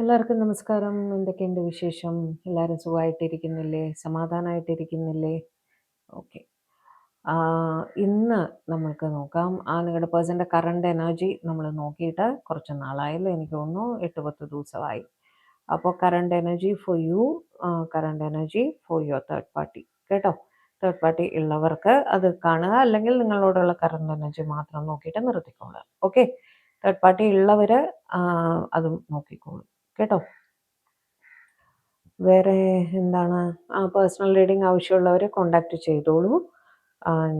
എല്ലാവർക്കും നമസ്കാരം. എന്തൊക്കെയുണ്ട് വിശേഷം? എല്ലാവരും സുഖമായിട്ടിരിക്കുന്നില്ലേ? സമാധാനമായിട്ടിരിക്കുന്നില്ലേ? ഓക്കെ. ഇന്ന് നമ്മൾക്ക് നോക്കാം. നിങ്ങളുടെ പേഴ്സൻ്റെ കറണ്ട് എനർജി നമ്മൾ നോക്കിയിട്ട് കുറച്ച് നാളായല്ലോ, എനിക്ക് തോന്നുന്നു 8-10 ദിവസമായി. അപ്പോൾ current energy for you, current energy for your third party. കേട്ടോ? തേർഡ് പാർട്ടി ഉള്ളവർക്ക് അത് കാണുക, അല്ലെങ്കിൽ നിങ്ങളോടുള്ള കറണ്ട് എനർജി മാത്രം നോക്കിയിട്ട് നിർത്തിക്കോളുക. ഓക്കെ? തേർഡ് പാർട്ടി ഉള്ളവർ അതും നോക്കിക്കോളൂ. കേട്ടോ? വേറെ എന്താണ്? പേഴ്സണൽ റീഡിംഗ് ആവശ്യമുള്ളവർ കോണ്ടാക്ട് ചെയ്തോളൂ.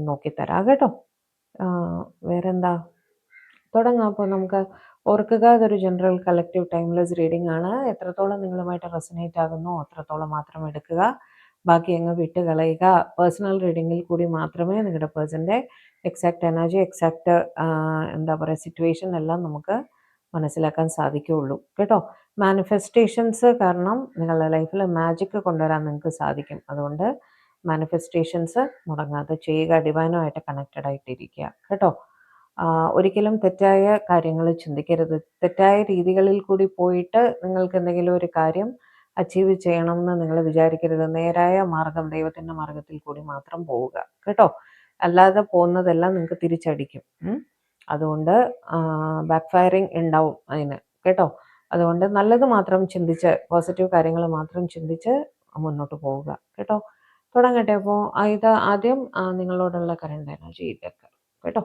നോക്കിത്തരാം കേട്ടോ. വേറെന്താ? തുടങ്ങാം. അപ്പോൾ നമുക്ക് ഓർക്കുക, അതൊരു ജനറൽ കളക്റ്റീവ് ടൈംലെസ് റീഡിംഗ് ആണ്. എത്രത്തോളം നിങ്ങളുമായിട്ട് റെസനേറ്റ് ആകുന്നോ അത്രത്തോളം മാത്രം എടുക്കുക, ബാക്കി അങ്ങ് വിട്ട് കളയുക. പേഴ്സണൽ റീഡിങ്ങിൽ കൂടി മാത്രമേ നിങ്ങളുടെ പേഴ്സൻ്റെ എക്സാക്റ്റ് എനർജി, എക്സാക്റ്റ് എന്താ പറയുക, സിറ്റുവേഷൻ എല്ലാം നമുക്ക് മനസ്സിലാക്കാൻ സാധിക്കുകയുള്ളൂ. കേട്ടോ? മാനിഫെസ്റ്റേഷൻസ് കാരണം നിങ്ങളുടെ ലൈഫിൽ മാജിക് കൊണ്ടുവരാൻ നിങ്ങൾക്ക് സാധിക്കും. അതുകൊണ്ട് മാനിഫെസ്റ്റേഷൻസ് മുടങ്ങാതെ ചെയ്യുക. ഡിവൈനുമായിട്ട് കണക്റ്റഡ് ആയിട്ടിരിക്കുക. കേട്ടോ? ഒരിക്കലും തെറ്റായ കാര്യങ്ങൾ ചിന്തിക്കരുത്. തെറ്റായ രീതികളിൽ കൂടി പോയിട്ട് നിങ്ങൾക്ക് എന്തെങ്കിലും ഒരു കാര്യം അച്ചീവ് ചെയ്യണമെന്ന് നിങ്ങൾ വിചാരിക്കരുത്. നേരായ മാർഗം, ദൈവത്തിൻ്റെ മാർഗത്തിൽ കൂടി മാത്രം പോവുക. കേട്ടോ? അല്ലാതെ പോകുന്നതെല്ലാം നിങ്ങൾക്ക് തിരിച്ചടിക്കും. അതുകൊണ്ട് ബാക്ക് ഫയറിങ് ഉണ്ടാവും അതിന്. കേട്ടോ? അതുകൊണ്ട് നല്ലത് മാത്രം ചിന്തിച്ച്, പോസിറ്റീവ് കാര്യങ്ങൾ മാത്രം ചിന്തിച്ച് മുന്നോട്ട് പോവുക. കേട്ടോ? തുടങ്ങട്ടെ. അപ്പോൾ ഇത് ആദ്യം നിങ്ങളോടുള്ള കറണ്ട് എനർജി ഇതൊക്കെ. കേട്ടോ?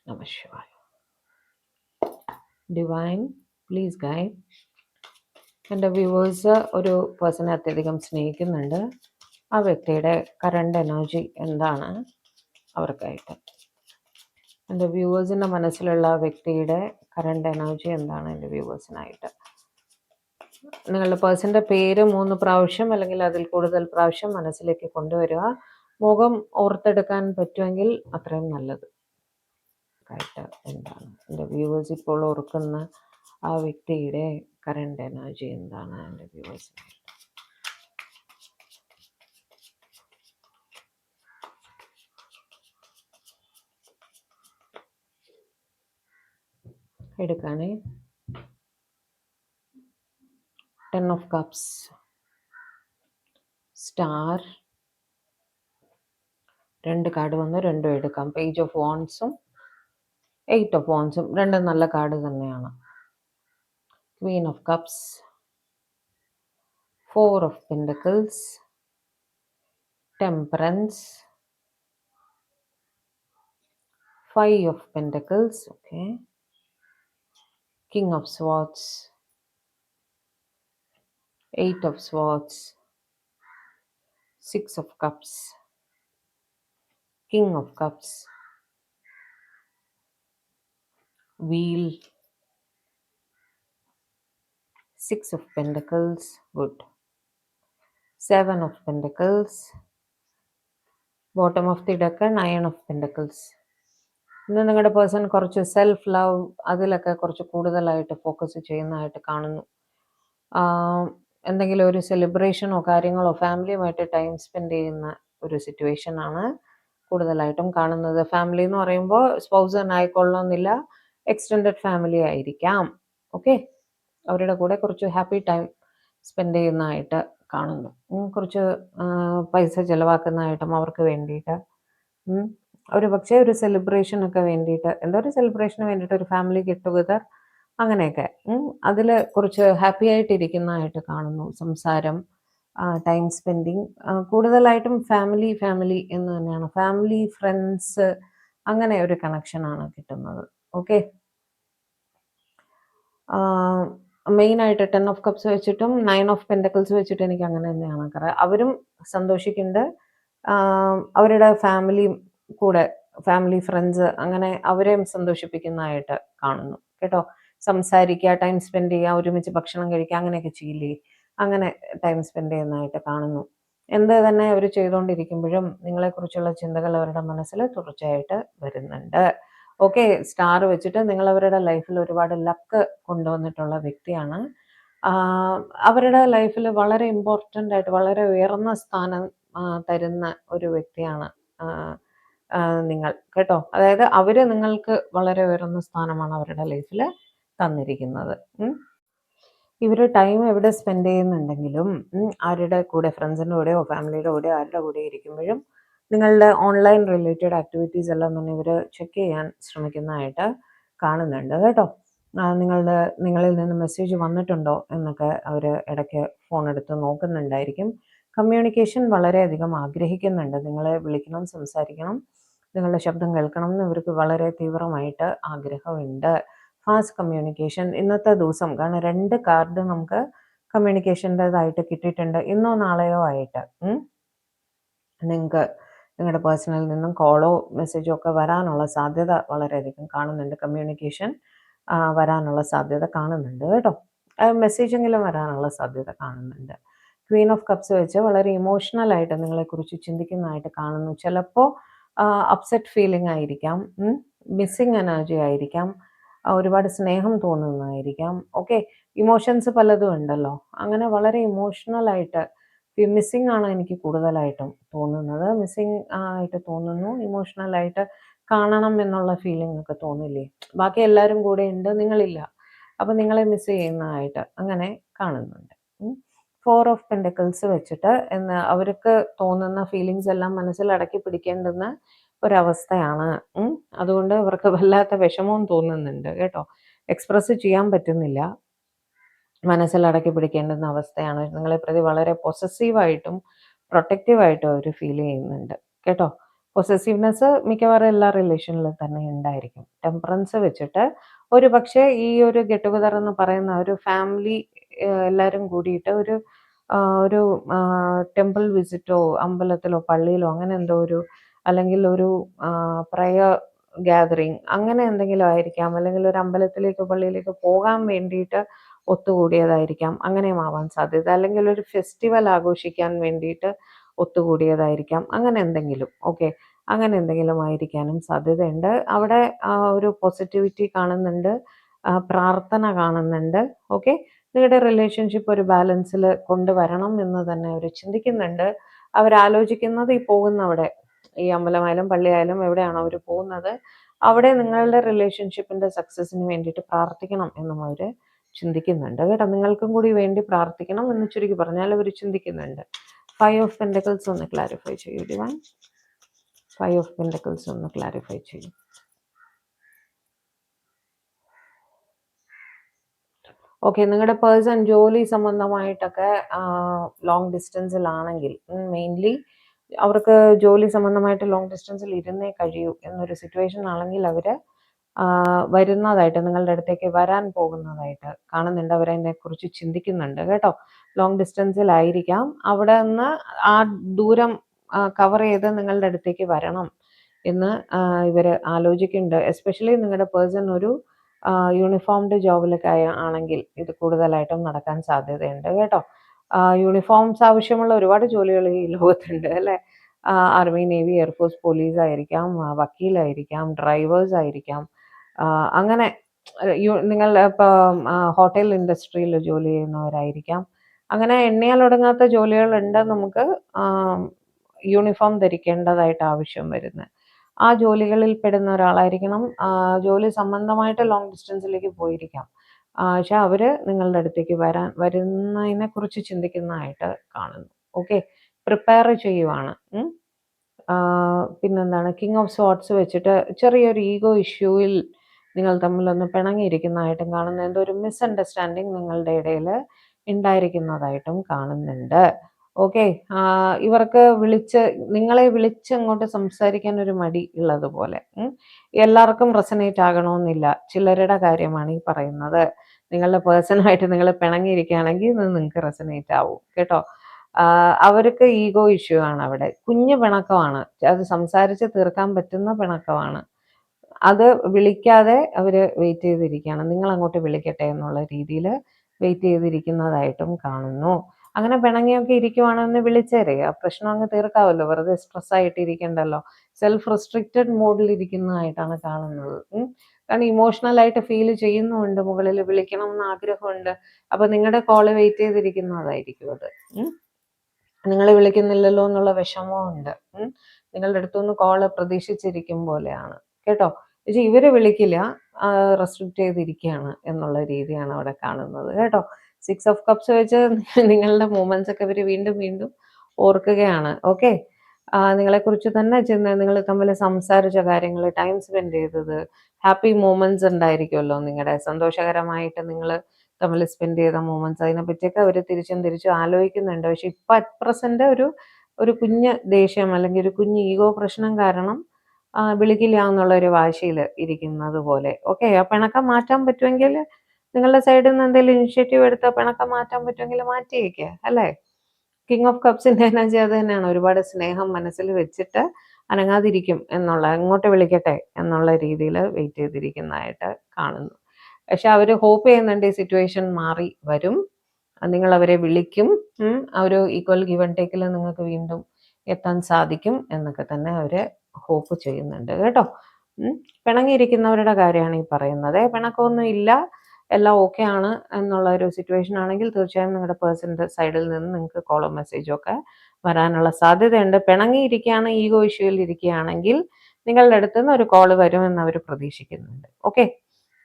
നമഃശിവായ. Divine please guide. എൻ്റെ വ്യൂവേഴ്സ് ഒരു പേഴ്സണെ അത്യധികം സ്നേഹിക്കുന്നുണ്ട്. ആ വ്യക്തിയുടെ കറണ്ട് എനർജി എന്താണ് അവർക്കായിട്ട്? എൻ്റെ വ്യൂവേഴ്സിൻ്റെ മനസ്സിലുള്ള വ്യക്തിയുടെ കറണ്ട് എനർജി എന്താണ് എൻ്റെ വ്യൂവേഴ്സിനായിട്ട്? നിങ്ങളുടെ പേഴ്സൻ്റെ പേര് 3 പ്രാവശ്യം അല്ലെങ്കിൽ അതിൽ കൂടുതൽ പ്രാവശ്യം മനസ്സിലേക്ക് കൊണ്ടുവരിക. മുഖം ഓർത്തെടുക്കാൻ പറ്റുമെങ്കിൽ അത്രയും നല്ലത്. ആയിട്ട് എന്താണ് എൻ്റെ വ്യൂവേഴ്സ് ഇപ്പോൾ ഓർക്കുന്ന ആ വ്യക്തിയുടെ കറണ്ട് എനർജി എന്താണ് എൻ്റെ വ്യൂവേഴ്സിനായിട്ട്? എടുക്കാനേ. 10 of Cups, സ്റ്റാർ, 2 കാർഡ് വന്ന് 2 എടുക്കാം. പേജ് ഓഫ് വാൺസും 8 ഓഫ് വാൺസും 2 നല്ല കാർഡ് തന്നെയാണ്. Queen of cups, 4 of pentacles, temperance, 5 of pentacles, okay, king of swords, 8 of swords, 6 of cups, king of cups, wheel, 6 of pentacles, good, 7 of pentacles, bottom of the deck, 9 of pentacles. ഇന്ന് നിങ്ങളുടെ person കുറച്ച് self love അതിലൊക്കെ കുറച്ച് കൂടുതലായിട്ട് focus ചെയ്യുന്നതായിട്ട് കാണുന്നു. എന്തെങ്കിലും ഒരു സെലിബ്രേഷനോ കാര്യങ്ങളോ ഫാമിലിയുമായിട്ട് ടൈം സ്പെൻഡ് ചെയ്യുന്ന ഒരു സിറ്റുവേഷനാണ് കൂടുതലായിട്ടും കാണുന്നത്. ഫാമിലി എന്ന് പറയുമ്പോൾ സ്പൗസ് തന്നെ ആയിക്കൊള്ളണമെന്നില്ല, എക്സ്റ്റെൻഡഡ് ഫാമിലി ആയിരിക്കാം. ഓക്കെ? അവരുടെ കൂടെ കുറച്ച് ഹാപ്പി ടൈം സ്പെൻഡ് ചെയ്യുന്നതായിട്ട് കാണുന്നു. കുറച്ച് പൈസ ചിലവാക്കുന്നതായിട്ടും അവർക്ക് വേണ്ടിയിട്ട്, ഒരു പക്ഷേ ഒരു സെലിബ്രേഷനൊക്കെ വേണ്ടിയിട്ട്, എന്തോ ഒരു സെലിബ്രേഷന് വേണ്ടിയിട്ട് ഒരു ഫാമിലി ഗെറ്റ് ടുഗദർ അങ്ങനെയൊക്കെ അതിൽ കുറച്ച് ഹാപ്പി ആയിട്ടിരിക്കുന്നതായിട്ട് കാണുന്നു. സംസാരം, ടൈം സ്പെൻഡിങ്, കൂടുതലായിട്ടും ഫാമിലി എന്ന് തന്നെയാണ്. ഫാമിലി, ഫ്രണ്ട്സ്, അങ്ങനെ ഒരു കണക്ഷനാണ് കിട്ടുന്നത്. ഓക്കെ? മെയിനായിട്ട് 10 ഓഫ് കപ്സ് വെച്ചിട്ടും 9 ഓഫ് പെൻഡക്കിൾസ് വെച്ചിട്ട് എനിക്ക് അങ്ങനെ തന്നെയാണ്. കാരണം അവരും സന്തോഷിക്കുന്നുണ്ട്, അവരുടെ ഫാമിലിയും കൂടെ, ഫാമിലി, ഫ്രണ്ട്സ്, അങ്ങനെ അവരെയും സന്തോഷിപ്പിക്കുന്നതായിട്ട് കാണുന്നു. കേട്ടോ? സംസാരിക്കുക, ടൈം സ്പെൻഡ് ചെയ്യുക, ഒരുമിച്ച് ഭക്ഷണം കഴിക്കുക, അങ്ങനെയൊക്കെ ചെയ്യില്ലേ, അങ്ങനെ ടൈം സ്പെൻഡ് ചെയ്യുന്നതായിട്ട് കാണുന്നു. എന്ത് തന്നെ അവർ ചെയ്തുകൊണ്ടിരിക്കുമ്പോഴും നിങ്ങളെക്കുറിച്ചുള്ള ചിന്തകൾ അവരുടെ മനസ്സിൽ തുടർച്ചയായിട്ട് വരുന്നുണ്ട്. ഓക്കെ? സ്റ്റാർ വെച്ചിട്ട് നിങ്ങൾ അവരുടെ ലൈഫിൽ ഒരുപാട് ലക്ക് കൊണ്ടുവന്നിട്ടുള്ള വ്യക്തിയാണ്. അവരുടെ ലൈഫിൽ വളരെ ഇമ്പോർട്ടൻ്റ് ആയിട്ട് വളരെ ഉയർന്ന സ്ഥാനം തരുന്ന ഒരു വ്യക്തിയാണ് നിങ്ങൾ. കേട്ടോ? അതായത് അവർ നിങ്ങൾക്ക് വളരെ ഉയർന്ന സ്ഥാനമാണ് അവരുടെ ലൈഫിൽ തന്നിരിക്കുന്നത്. ഇവർ ടൈം എവിടെ സ്പെൻഡ് ചെയ്യുന്നുണ്ടെങ്കിലും ആരുടെ കൂടെ ഫ്രണ്ട്സിൻ്റെ കൂടെയോ ഫാമിലിയുടെ കൂടെയോ ആരുടെ കൂടെ ഇരിക്കുമ്പോഴും നിങ്ങളുടെ ഓൺലൈൻ റിലേറ്റഡ് ആക്ടിവിറ്റീസ് എല്ലാം തന്നെ ഇവർ ചെക്ക് ചെയ്യാൻ ശ്രമിക്കുന്നതായിട്ട് കാണുന്നുണ്ട് കേട്ടോ. നിങ്ങളിൽ നിന്ന് മെസ്സേജ് വന്നിട്ടുണ്ടോ എന്നൊക്കെ അവർ ഇടയ്ക്ക് ഫോൺ എടുത്ത് നോക്കുന്നുണ്ടായിരിക്കും. കമ്മ്യൂണിക്കേഷൻ വളരെയധികം ആഗ്രഹിക്കുന്നുണ്ട്. നിങ്ങളെ വിളിക്കണം, സംസാരിക്കണം, നിങ്ങളുടെ ശബ്ദം കേൾക്കണം എന്ന് ഇവർക്ക് വളരെ തീവ്രമായിട്ട് ആഗ്രഹമുണ്ട്. ഫാസ്റ്റ് കമ്മ്യൂണിക്കേഷൻ ഇന്നത്തെ ദിവസം, കാരണം 2 കാർഡ് നമുക്ക് കമ്മ്യൂണിക്കേഷൻ്റെതായിട്ട് കിട്ടിയിട്ടുണ്ട്. ഇന്നോ നാളെയോ ആയിട്ട് നിങ്ങൾക്ക് നിങ്ങളുടെ പേഴ്സണലിൽ നിന്നും കോളോ മെസ്സേജോ ഒക്കെ വരാനുള്ള സാധ്യത വളരെയധികം കാണുന്നുണ്ട്. കമ്മ്യൂണിക്കേഷൻ വരാനുള്ള സാധ്യത കാണുന്നുണ്ട് കേട്ടോ. മെസ്സേജെങ്കിലും വരാനുള്ള സാധ്യത കാണുന്നുണ്ട്. ക്വീൻ ഓഫ് കപ്സ് വെച്ച് വളരെ ഇമോഷണലായിട്ട് നിങ്ങളെക്കുറിച്ച് ചിന്തിക്കുന്നതായിട്ട് കാണുന്നു. ചിലപ്പോൾ അപ്സെറ്റ് ഫീലിംഗ് ആയിരിക്കാം, മിസ്സിങ് എനർജി ആയിരിക്കാം, ഒരുപാട് സ്നേഹം തോന്നുന്നതായിരിക്കാം. ഓക്കെ, ഇമോഷൻസ് പലതും ഉണ്ടല്ലോ. അങ്ങനെ വളരെ ഇമോഷണലായിട്ട് മിസ്സിങ് ആണ് എനിക്ക് കൂടുതലായിട്ടും തോന്നുന്നത്. മിസ്സിങ് ആയിട്ട് തോന്നുന്നു. ഇമോഷണലായിട്ട് കാണണം എന്നുള്ള ഫീലിംഗ് ഒക്കെ തോന്നില്ലേ? ബാക്കി എല്ലാവരും കൂടെ ഉണ്ട്, നിങ്ങളില്ല. അപ്പം നിങ്ങളെ മിസ് ചെയ്യുന്നതായിട്ട് അങ്ങനെ കാണുന്നുണ്ട്. 4 ഓഫ് പെൻഡക്കിൾസ് വെച്ചിട്ട് അവർക്ക് തോന്നുന്ന ഫീലിങ്സ് എല്ലാം മനസ്സിൽ അടക്കി പിടിക്കേണ്ടുന്ന ഒരവസ്ഥയാണ്. അതുകൊണ്ട് അവർക്ക് വല്ലാത്ത വിഷമവും തോന്നുന്നുണ്ട് കേട്ടോ. എക്സ്പ്രസ് ചെയ്യാൻ പറ്റുന്നില്ല. മനസ്സിൽ അടക്കി പിടിക്കേണ്ടുന്ന അവസ്ഥയാണ്. നിങ്ങളെ പ്രതി വളരെ പൊസസീവായിട്ടും പ്രൊട്ടക്റ്റീവായിട്ടും അവർ ഫീൽ ചെയ്യുന്നുണ്ട് കേട്ടോ. പൊസസീവ്നെസ് മിക്കവാറും എല്ലാ റിലേഷനിലും തന്നെ ഉണ്ടായിരിക്കും. ടെമ്പറൻസ് വെച്ചിട്ട് ഒരു പക്ഷേ ഈ ഒരു ഗെറ്റ് ടുഗദർ എന്ന് പറയുന്ന ഒരു ഫാമിലി എല്ലാവരും കൂടിയിട്ട് ഒരു ടെമ്പിൾ വിസിറ്റോ അമ്പലത്തിലോ പള്ളിയിലോ അങ്ങനെ എന്തോ അല്ലെങ്കിൽ ഒരു പ്രയർ ഗ്യാതറിങ് അങ്ങനെ എന്തെങ്കിലും ആയിരിക്കാം. അല്ലെങ്കിൽ ഒരു അമ്പലത്തിലേക്കോ പള്ളിയിലേക്കോ പോകാൻ വേണ്ടിയിട്ട് ഒത്തുകൂടിയതായിരിക്കാം. അങ്ങനെയും ആവാൻ സാധ്യത. അല്ലെങ്കിൽ ഒരു ഫെസ്റ്റിവൽ ആഘോഷിക്കാൻ വേണ്ടിയിട്ട് ഒത്തുകൂടിയതായിരിക്കാം. അങ്ങനെ എന്തെങ്കിലും. ഓക്കെ, അങ്ങനെ എന്തെങ്കിലും ആയിരിക്കാനും സാധ്യതയുണ്ട്. അവിടെ ഒരു പോസിറ്റിവിറ്റി കാണുന്നുണ്ട്, പ്രാർത്ഥന കാണുന്നുണ്ട്. ഓക്കെ, നിങ്ങളുടെ റിലേഷൻഷിപ്പ് ഒരു ബാലൻസിൽ കൊണ്ടുവരണം എന്ന് തന്നെ അവർ ചിന്തിക്കുന്നുണ്ട്. അവരാലോചിക്കുന്നത് ഈ പോകുന്നവിടെ, ഈ അമ്പലമായാലും പള്ളിയായാലും എവിടെയാണോ അവർ പോകുന്നത് അവിടെ നിങ്ങളുടെ റിലേഷൻഷിപ്പിൻ്റെ സക്സസ്സിന് വേണ്ടിയിട്ട് പ്രാർത്ഥിക്കണം എന്നും അവർ ചിന്തിക്കുന്നുണ്ട് കേട്ടോ. നിങ്ങൾക്കും കൂടി വേണ്ടി പ്രാർത്ഥിക്കണം എന്ന് ചുരുക്കി പറഞ്ഞാൽ അവർ ചിന്തിക്കുന്നുണ്ട്. 5 ഓഫ് പെൻഡക്കിൾസ് ഒന്ന് ക്ലാരിഫൈ ചെയ്യൂ ഡിവൈൻ. 5 ഓഫ് പെൻഡക്കിൾസ് ഒന്ന് ക്ലാരിഫൈ ചെയ്യും. ഓക്കെ, നിങ്ങളുടെ പേഴ്സൺ ജോലി സംബന്ധമായിട്ടൊക്കെ ലോങ് ഡിസ്റ്റൻസിലാണെങ്കിൽ, മെയിൻലി അവർക്ക് ജോലി സംബന്ധമായിട്ട് ലോങ് ഡിസ്റ്റൻസിൽ ഇരുന്നേ കഴിയൂ എന്നൊരു സിറ്റുവേഷൻ ആണെങ്കിൽ അവർ വരുന്നതായിട്ട്, നിങ്ങളുടെ അടുത്തേക്ക് വരാൻ പോകുന്നതായിട്ട് കാണുന്നുണ്ട്. അവരതിനെക്കുറിച്ച് ചിന്തിക്കുന്നുണ്ട് കേട്ടോ. ലോങ് ഡിസ്റ്റൻസിലായിരിക്കാം. അവിടെ നിന്ന് ആ ദൂരം കവർ ചെയ്ത് നിങ്ങളുടെ അടുത്തേക്ക് വരണം എന്ന് ഇവർ ആലോചിക്കുന്നുണ്ട്. എസ്പെഷ്യലി നിങ്ങളുടെ പേഴ്സൺ ഒരു യൂണിഫോംഡ് ജോബിലൊക്കെ ആണെങ്കിൽ ഇത് കൂടുതലായിട്ടും നടക്കാൻ സാധ്യതയുണ്ട് കേട്ടോ. യൂണിഫോംസ് ആവശ്യമുള്ള ഒരുപാട് ജോലികൾ ഈ ലോകത്തുണ്ട് അല്ലേ. ആർമി, നേവി, എയർഫോഴ്സ്, പോലീസ് ആയിരിക്കാം, വക്കീലായിരിക്കാം, ഡ്രൈവേഴ്സ് ആയിരിക്കാം. അങ്ങനെ നിങ്ങൾ ഇപ്പം ഹോട്ടൽ ഇൻഡസ്ട്രിയിൽ ജോലി ചെയ്യുന്നവരായിരിക്കാം. അങ്ങനെ എണ്ണിയാലൊടുങ്ങാത്ത ജോലികളുണ്ട് നമുക്ക് യൂണിഫോം ധരിക്കേണ്ടതായിട്ട് ആവശ്യം വരുന്നത്. ആ ജോലികളിൽ പെടുന്ന ഒരാളായിരിക്കണം. ജോലി സംബന്ധമായിട്ട് ലോങ് ഡിസ്റ്റൻസിലേക്ക് പോയിരിക്കാം. പക്ഷെ അവർ നിങ്ങളുടെ അടുത്തേക്ക് വരുന്നതിനെ കുറിച്ച് ചിന്തിക്കുന്നതായിട്ട് കാണുന്നു. ഓക്കെ, പ്രിപ്പയർ ചെയ്യുവാണ്. പിന്നെന്താണ്, കിങ് ഓഫ് സോർട്സ് വെച്ചിട്ട് ചെറിയൊരു ഈഗോ ഇഷ്യൂവിൽ നിങ്ങൾ തമ്മിലൊന്ന് പിണങ്ങിയിരിക്കുന്നതായിട്ടും കാണുന്നു. എന്തോ ഒരു മിസ്അണ്ടർസ്റ്റാൻഡിങ് നിങ്ങളുടെ ഇടയിൽ ഉണ്ടായിരിക്കുന്നതായിട്ടും കാണുന്നുണ്ട്. ഓക്കെ, ഇവർക്ക് നിങ്ങളെ വിളിച്ച് അങ്ങോട്ട് സംസാരിക്കാൻ ഒരു മടി ഉള്ളതുപോലെ. എല്ലാവർക്കും റെസനേറ്റ് ആകണമെന്നില്ല, ചിലരുടെ കാര്യമാണ് ഈ പറയുന്നത്. നിങ്ങളുടെ പേഴ്സണായിട്ട് നിങ്ങൾ പിണങ്ങിയിരിക്കുകയാണെങ്കിൽ ഇത് നിങ്ങൾക്ക് റെസനേറ്റ് ആവും കേട്ടോ. അവർക്ക് ഈഗോ ഇഷ്യൂ ആണ് അവിടെ. കുഞ്ഞു പിണക്കമാണ്, അത് സംസാരിച്ച് തീർക്കാൻ പറ്റുന്ന പിണക്കമാണ്. അത് വിളിക്കാതെ അവർ വെയിറ്റ് ചെയ്തിരിക്കുകയാണ്. നിങ്ങൾ അങ്ങോട്ട് വിളിക്കട്ടെ എന്നുള്ള രീതിയിൽ വെയിറ്റ് ചെയ്തിരിക്കുന്നതായിട്ടും കാണുന്നു. അങ്ങനെ പിണങ്ങിയൊക്കെ ഇരിക്കുവാണെന്ന് വിളിച്ചേരെ, ആ പ്രശ്നം അങ്ങ് തീർക്കാവല്ലോ. വെറുതെ സ്ട്രെസ് ആയിട്ട് ഇരിക്കണ്ടല്ലോ. സെൽഫ് റെസ്ട്രിക്റ്റഡ് മോഡിൽ ഇരിക്കുന്നതായിട്ടാണ് കാണുന്നത്. കാരണം ഇമോഷണലായിട്ട് ഫീൽ ചെയ്യുന്നുമുണ്ട്, മുകളിൽ വിളിക്കണം എന്ന് ആഗ്രഹമുണ്ട്. അപ്പൊ നിങ്ങളുടെ കോള് വെയിറ്റ് ചെയ്തിരിക്കുന്നതായിരിക്കും അത്. നിങ്ങളെ വിളിക്കുന്നില്ലല്ലോ എന്നുള്ള വിഷമവും ഉണ്ട്. നിങ്ങളുടെ അടുത്തുനിന്ന് കോള് പ്രതീക്ഷിച്ചിരിക്കും പോലെയാണ് കേട്ടോ. പക്ഷെ ഇവര് വിളിക്കില്ല, റെസ്ട്രിക്റ്റ് ചെയ്തിരിക്കുകയാണ് എന്നുള്ള രീതിയാണ് അവിടെ കാണുന്നത് കേട്ടോ. 6 ഓഫ് കപ്സ് വെച്ച് നിങ്ങളുടെ മൂമെന്റ്സ് ഒക്കെ ഇവർ വീണ്ടും വീണ്ടും ഓർക്കുകയാണ്. ഓക്കെ, നിങ്ങളെക്കുറിച്ച് തന്നെ നിങ്ങൾ തമ്മിൽ സംസാരിച്ച കാര്യങ്ങൾ, ടൈം സ്പെൻഡ് ചെയ്തത്, ഹാപ്പി മൂമെന്റ്സ് ഉണ്ടായിരിക്കുമല്ലോ, നിങ്ങളുടെ സന്തോഷകരമായിട്ട് നിങ്ങൾ തമ്മിൽ സ്പെൻഡ് ചെയ്ത മൂമെന്റ്സ്, അതിനെപ്പറ്റിയൊക്കെ അവർ തിരിച്ചും ആലോചിക്കുന്നുണ്ട്. പക്ഷെ ഇപ്പം അറ്റ് പ്രസന്റ് ഒരു കുഞ്ഞ് ദേഷ്യം അല്ലെങ്കിൽ ഒരു കുഞ്ഞ് ഈഗോ പ്രശ്നം കാരണം വിളിക്കില്ല എന്നുള്ള ഒരു വാശിയിൽ ഇരിക്കുന്നത് പോലെ. ഓക്കെ, ആ പിണക്കം മാറ്റാൻ പറ്റുമെങ്കിൽ നിങ്ങളുടെ സൈഡിൽ നിന്ന് എന്തെങ്കിലും ഇനിഷ്യേറ്റീവ് എടുത്താൽ പിണക്കം മാറ്റാൻ പറ്റുമെങ്കിൽ മാറ്റിയേക്കുക അല്ലേ. കിങ് ഓഫ് കപ്സിന്റെ എനർജി അത് തന്നെയാണ്. ഒരുപാട് സ്നേഹം മനസ്സിൽ വെച്ചിട്ട് അനങ്ങാതിരിക്കും എന്നുള്ള, അങ്ങോട്ട് വിളിക്കട്ടെ എന്നുള്ള രീതിയിൽ വെയിറ്റ് ചെയ്തിരിക്കുന്നതായിട്ട് കാണുന്നു. പക്ഷെ അവർ ഹോപ്പ് ചെയ്യുന്നുണ്ട് ഈ സിറ്റുവേഷൻ മാറി വരും, നിങ്ങൾ അവരെ വിളിക്കും, ആ ഒരു ഈക്വൽ ഗിവ് ആൻഡ് ടേക്കിൽ നിങ്ങൾക്ക് വീണ്ടും എത്താൻ സാധിക്കും എന്നൊക്കെ തന്നെ അവർ ഹോപ്പ് ചെയ്യുന്നുണ്ട് കേട്ടോ. പിണങ്ങിയിരിക്കുന്നവരുടെ കാര്യമാണ് ഈ പറയുന്നത്. പിണക്കമൊന്നും ഇല്ല, എല്ലാം ഓക്കെ ആണ് എന്നുള്ള ഒരു സിറ്റുവേഷൻ ആണെങ്കിൽ തീർച്ചയായും നിങ്ങളുടെ പേഴ്സണിന്റെ സൈഡിൽ നിന്ന് നിങ്ങൾക്ക് കോളോ മെസ്സേജോ ഒക്കെ വരാനുള്ള സാധ്യതയുണ്ട്. പിണങ്ങിയിരിക്കുകയാണ്, ഈഗോ ഇഷ്യൂയിൽ ഇരിക്കുകയാണെങ്കിൽ നിങ്ങളുടെ അടുത്ത് നിന്ന് ഒരു കോള് വരുമെന്ന് അവർ പ്രതീക്ഷിക്കുന്നുണ്ട്. ഓക്കെ,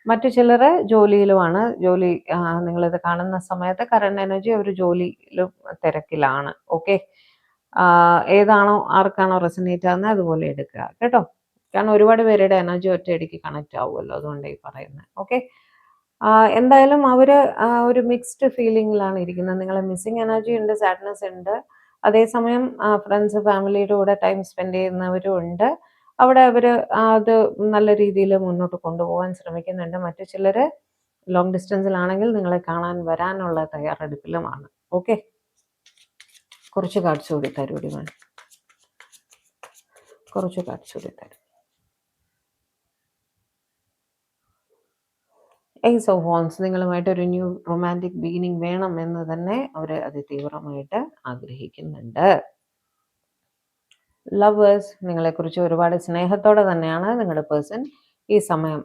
മറ്റു ചിലർ ജോലിയിലുമാണ്. നിങ്ങളിത് കാണുന്ന സമയത്ത് കറണ്ട് എനർജി ഒരു ജോലിയിലും തിരക്കിലാണ്. ഓക്കെ, ഏതാണോ ആർക്കാണോ റെസനേറ്റ് ആകുന്നത് അതുപോലെ എടുക്കുക കേട്ടോ. കാരണം ഒരുപാട് പേരുടെ എനർജി ഒറ്റയടിക്ക് കണക്റ്റ് ആവുമല്ലോ, അതുകൊണ്ട് ഈ പറയുന്നത്. ഓക്കെ, എന്തായാലും അവര് ഒരു മിക്സ്ഡ് ഫീലിംഗിലാണ് ഇരിക്കുന്നത്. നിങ്ങളെ മിസ്സിങ് എനർജി ഉണ്ട്, സാഡ്നെസ് ഉണ്ട്. അതേസമയം ഫ്രണ്ട്സ് ഫാമിലിയുടെ കൂടെ ടൈം സ്പെൻഡ് ചെയ്യുന്നവരും ഉണ്ട്. അവിടെ അവർ അത് നല്ല രീതിയിൽ മുന്നോട്ട് കൊണ്ടുപോകാൻ ശ്രമിക്കുന്നുണ്ട്. മറ്റു ചിലർ ലോങ് ഡിസ്റ്റൻസിലാണെങ്കിൽ നിങ്ങളെ കാണാൻ വരാനുള്ള തയ്യാറെടുപ്പിലുമാണ്. ഓക്കെ, കുറച്ച് കാർഡ്സ് കൂടി തരൂടി വേണം, കുറച്ച് കാർഡ്സ് കൂടി തരും. ഏസ് ഓഫ് വാൻസ്, നിങ്ങളുമായിട്ട് ഒരു ന്യൂ റൊമാൻറ്റിക് ബിഗിനിങ് വേണം എന്ന് തന്നെ അവർ അതിതീവ്രമായിട്ട് ആഗ്രഹിക്കുന്നുണ്ട്. ലവേഴ്സ്, നിങ്ങളെക്കുറിച്ച് ഒരുപാട് സ്നേഹത്തോടെ തന്നെയാണ് നിങ്ങളുടെ പേഴ്സൺ ഈ സമയം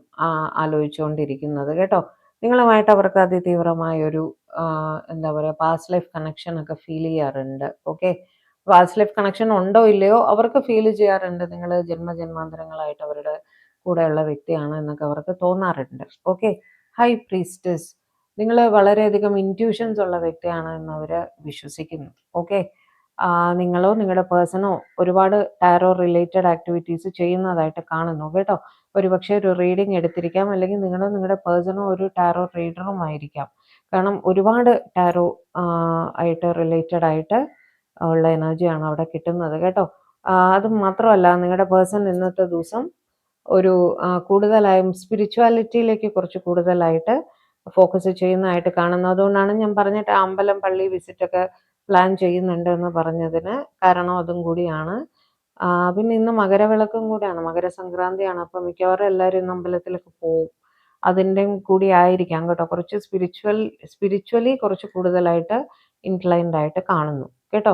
ആലോചിച്ചുകൊണ്ടിരിക്കുന്നത് കേട്ടോ. നിങ്ങളുമായിട്ട് അവർക്ക് അതിതീവ്രമായൊരു എന്താ പറയുക, പാസ്റ്റ് ലൈഫ് കണക്ഷൻ ഒക്കെ ഫീൽ ചെയ്യാറുണ്ട്. ഓക്കെ, പാസ്റ്റ് ലൈഫ് കണക്ഷൻ ഉണ്ടോ ഇല്ലയോ അവർക്ക് ഫീൽ ചെയ്യാറുണ്ട്. നിങ്ങൾ ജന്മജന്മാന്തരങ്ങളായിട്ട് അവരുടെ കൂടെയുള്ള വ്യക്തിയാണ് എന്നൊക്കെ അവർക്ക് തോന്നാറുണ്ട്. ഓക്കെ, ഹൈ പ്രീസ്റ്റസ്, നിങ്ങൾ വളരെയധികം ഇൻറ്റ്യൂഷൻസ് ഉള്ള വ്യക്തിയാണ് എന്ന് അവർ വിശ്വസിക്കുന്നു. ഓക്കെ, നിങ്ങളോ നിങ്ങളുടെ പേഴ്സണോ ഒരുപാട് ടാരോ റിലേറ്റഡ് ആക്ടിവിറ്റീസ് ചെയ്യുന്നതായിട്ട് കാണുന്നു കേട്ടോ. ഒരുപക്ഷെ ഒരു റീഡിങ് എടുത്തിരിക്കാം, അല്ലെങ്കിൽ നിങ്ങളോ നിങ്ങളുടെ പേഴ്സണോ ഒരു ടാരോ റീഡറും ആയിരിക്കാം. കാരണം ഒരുപാട് ടാരോ ആയിട്ട് റിലേറ്റഡ് ആയിട്ട് ഉള്ള എനർജിയാണ് അവിടെ കിട്ടുന്നത് കേട്ടോ. അത് മാത്രമല്ല, നിങ്ങളുടെ പേഴ്സൺ ഇന്നത്തെ ദിവസം ഒരു കൂടുതലായും സ്പിരിച്വാലിറ്റിയിലേക്ക് കുറച്ച് കൂടുതലായിട്ട് ഫോക്കസ് ചെയ്യുന്നതായിട്ട് കാണുന്നു. അതുകൊണ്ടാണ് ഞാൻ പറഞ്ഞിട്ട് അമ്പലം പള്ളി വിസിറ്റൊക്കെ പ്ലാൻ ചെയ്യുന്നുണ്ട് എന്ന് പറഞ്ഞതിന് കാരണം അതും കൂടിയാണ്. പിന്നെ ഇന്ന് മകരവിളക്കും കൂടിയാണ്, മകരസംക്രാന്തിയാണ്. അപ്പം മിക്കവാറും എല്ലാവരും ഇന്ന് അമ്പലത്തിലൊക്കെ പോവും. അതിൻ്റെയും കൂടി ആയിരിക്കാം കേട്ടോ. കുറച്ച് സ്പിരിച്വലി കുറച്ച് കൂടുതലായിട്ട് ഇൻക്ലൈൻഡ് ആയിട്ട് കാണുന്നു കേട്ടോ.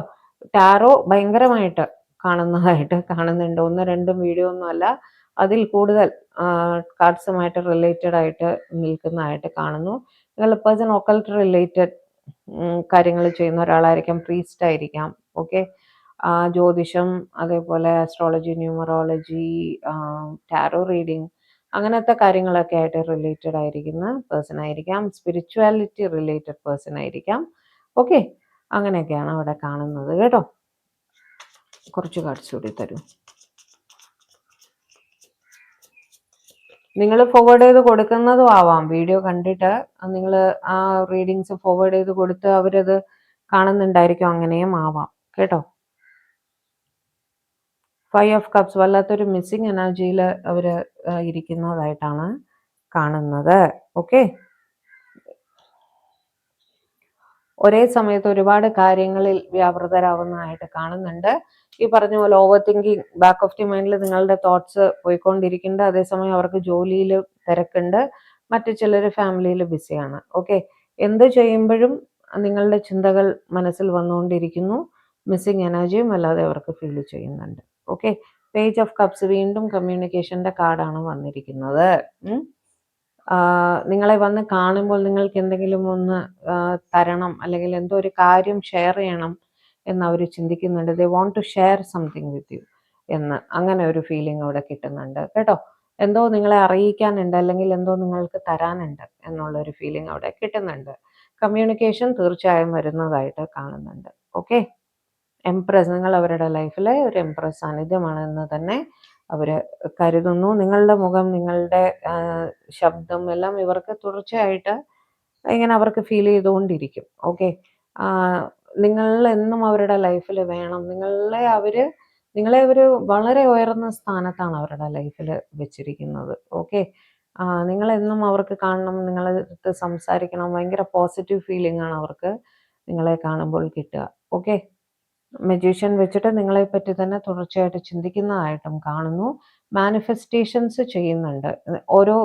ടാറോ ഭയങ്കരമായിട്ട് കാണുന്നുണ്ട്. 1-2 വീഡിയോ ഒന്നും അല്ല, അതിൽ കൂടുതൽ കാർഡ്സുമായിട്ട് റിലേറ്റഡ് ആയിട്ട് നിൽക്കുന്നതായിട്ട് കാണുന്നു. നിങ്ങളുടെ പേഴ്സൺ ഒക്കൾട്ട് റിലേറ്റഡ് കാര്യങ്ങൾ ചെയ്യുന്ന ഒരാളായിരിക്കാം, പ്രീസ്റ്റ് ആയിരിക്കാം. ഓക്കെ, ജ്യോതിഷം, അതേപോലെ ആസ്ട്രോളജി, ന്യൂമറോളജി, ടാരോ റീഡിങ്, അങ്ങനത്തെ കാര്യങ്ങളൊക്കെ ആയിട്ട് റിലേറ്റഡ് ആയിരിക്കുന്ന പേഴ്സൺ ആയിരിക്കാം. സ്പിരിച്വാലിറ്റി റിലേറ്റഡ് പേഴ്സൺ ആയിരിക്കാം. ഓക്കെ, അങ്ങനെയൊക്കെയാണ് അവിടെ കാണുന്നത് കേട്ടോ. കുറച്ച് കാർഡ്സ് കൂടി തരൂ. നിങ്ങൾ ഫോർവേഡ് ചെയ്ത് കൊടുക്കുന്നതും ആവാം. വീഡിയോ കണ്ടിട്ട് നിങ്ങൾ ആ റീഡിങ്സ് ഫോർവേഡ് ചെയ്ത് കൊടുത്ത് അവരത് കാണുന്നുണ്ടായിരിക്കും, അങ്ങനെയും ആവാം കേട്ടോ. 5 ഓഫ് കപ്സ്, വല്ലാത്തൊരു മിസ്സിങ് എനർജിയിൽ അവർ ഇരിക്കുന്നതായിട്ടാണ് കാണുന്നത്. ഓക്കെ, ഒരേ സമയത്ത് ഒരുപാട് കാര്യങ്ങളിൽ വ്യാപൃതരാകുന്നതായിട്ട് കാണുന്നുണ്ട്. ഈ പറഞ്ഞ പോലെ over thinking back of the മൈൻഡിൽ നിങ്ങളുടെ തോട്ട്സ് പോയിക്കൊണ്ടിരിക്കുന്നുണ്ട്. അതേസമയം അവർക്ക് ജോലിയിൽ തിരക്കുണ്ട്, മറ്റു ചിലർ ഫാമിലിയിൽ ബിസിയാണ്. ഓക്കെ, എന്ത് ചെയ്യുമ്പോഴും നിങ്ങളുടെ ചിന്തകൾ മനസ്സിൽ വന്നുകൊണ്ടിരിക്കുന്നു. മിസ്സിങ് എനർജിയും അല്ലാതെ അവർക്ക് ഫീൽ ചെയ്യുന്നുണ്ട്. ഓക്കെ, പേജ് ഓഫ് കപ്സ്, വീണ്ടും കമ്മ്യൂണിക്കേഷൻ്റെ കാർഡാണ് വന്നിരിക്കുന്നത്. നിങ്ങളെ വന്ന് കാണുമ്പോൾ നിങ്ങൾക്ക് എന്തെങ്കിലും ഒന്ന് തരണം, അല്ലെങ്കിൽ എന്തോ ഒരു കാര്യം ഷെയർ ചെയ്യണം എന്ന് അവർ ചിന്തിക്കുന്നുണ്ട്. They want to share something with you എന്ന്, അങ്ങനെ ഒരു ഫീലിംഗ് അവിടെ കിട്ടുന്നുണ്ട് കേട്ടോ. എന്തോ നിങ്ങളെ അറിയിക്കാനുണ്ട്, അല്ലെങ്കിൽ എന്തോ നിങ്ങൾക്ക് തരാനുണ്ട് എന്നുള്ളൊരു ഫീലിംഗ് അവിടെ കിട്ടുന്നുണ്ട്. കമ്മ്യൂണിക്കേഷൻ തീർച്ചയായും വരുന്നതായിട്ട് കാണുന്നുണ്ട്. ഓക്കെ. എംപ്രസ്, നിങ്ങൾ അവരുടെ ലൈഫിലെ ഒരു എംപ്രസ് സാന്നിധ്യമാണെന്ന് തന്നെ അവർ കരുതുന്നു. നിങ്ങളുടെ മുഖം, നിങ്ങളുടെ ശബ്ദം എല്ലാം ഇവർക്ക് തുടർച്ചയായിട്ട് ഇങ്ങനെ അവർക്ക് ഫീൽ ചെയ്തുകൊണ്ടിരിക്കും. ഓക്കെ. നിങ്ങൾ എന്നും അവരുടെ ലൈഫിൽ വേണം. നിങ്ങളെ അവർ വളരെ ഉയർന്ന സ്ഥാനത്താണ് അവരുടെ ലൈഫിൽ വെച്ചിരിക്കുന്നത്. ഓക്കെ. നിങ്ങളെന്നും അവർക്ക് കാണണം, നിങ്ങളടുത്ത് സംസാരിക്കണം. ഭയങ്കര പോസിറ്റീവ് ഫീലിംഗ് ആണ് അവർക്ക് നിങ്ങളെ കാണുമ്പോൾ കിട്ടുക. ഓക്കെ. മജീഷ്യൻ വെച്ചിട്ട് നിങ്ങളെപ്പറ്റി തന്നെ തുടർച്ചയായിട്ട് ചിന്തിക്കുന്നതായിട്ടും കാണുന്നു. മാനിഫെസ്റ്റേഷൻസ് ചെയ്യുന്നുണ്ട്. ഓരോ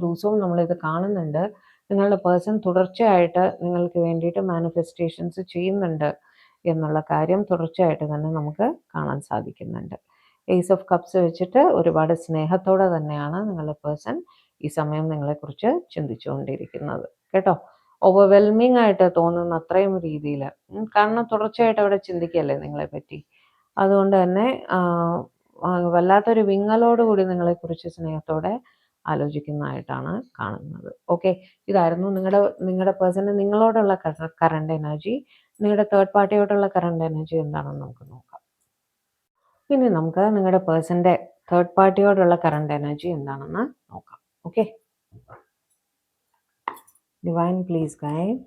ദിവസവും നമ്മളിത് കാണുന്നുണ്ട്. നിങ്ങളുടെ പേഴ്സൺ തുടർച്ചയായിട്ട് നിങ്ങൾക്ക് വേണ്ടിയിട്ട് മാനിഫെസ്റ്റേഷൻസ് ചെയ്യുന്നുണ്ട് എന്നുള്ള കാര്യം തുടർച്ചയായിട്ട് തന്നെ നമുക്ക് കാണാൻ സാധിക്കുന്നുണ്ട്. ഏസ് ഓഫ് കപ്സ് വെച്ചിട്ട് ഒരുപാട് സ്നേഹത്തോടെ തന്നെയാണ് നിങ്ങളുടെ പേഴ്സൺ ഈ സമയം നിങ്ങളെക്കുറിച്ച് ചിന്തിച്ചുകൊണ്ടിരിക്കുന്നത് കേട്ടോ. ഓവർവെൽമിംഗ് ആയിട്ട് തോന്നുന്ന അത്രയും രീതിയിൽ, കാരണം തുടർച്ചയായിട്ട് അവിടെ ചിന്തിക്കുകയല്ലേ നിങ്ങളെപ്പറ്റി. അതുകൊണ്ട് തന്നെ വല്ലാത്തൊരു വിങ്ങലോടുകൂടി നിങ്ങളെക്കുറിച്ച് സ്നേഹത്തോടെ ആലോചിക്കുന്നതായിട്ടാണ് കാണുന്നത്. ഓക്കെ. ഇതായിരുന്നു നിങ്ങളുടെ പേഴ്സണ് നിങ്ങളോടുള്ള കറണ്ട് എനർജി. നിങ്ങളുടെ തേർഡ് പാർട്ടിയോടുള്ള കറണ്ട് എനർജി എന്താണെന്ന് നമുക്ക് നോക്കാം. ഇനി നമുക്ക് നിങ്ങളുടെ പേഴ്സന്റെ തേർഡ് പാർട്ടിയോടുള്ള കറണ്ട് എനർജി എന്താണെന്ന് നോക്കാം. ഓക്കെ. Divine please guide.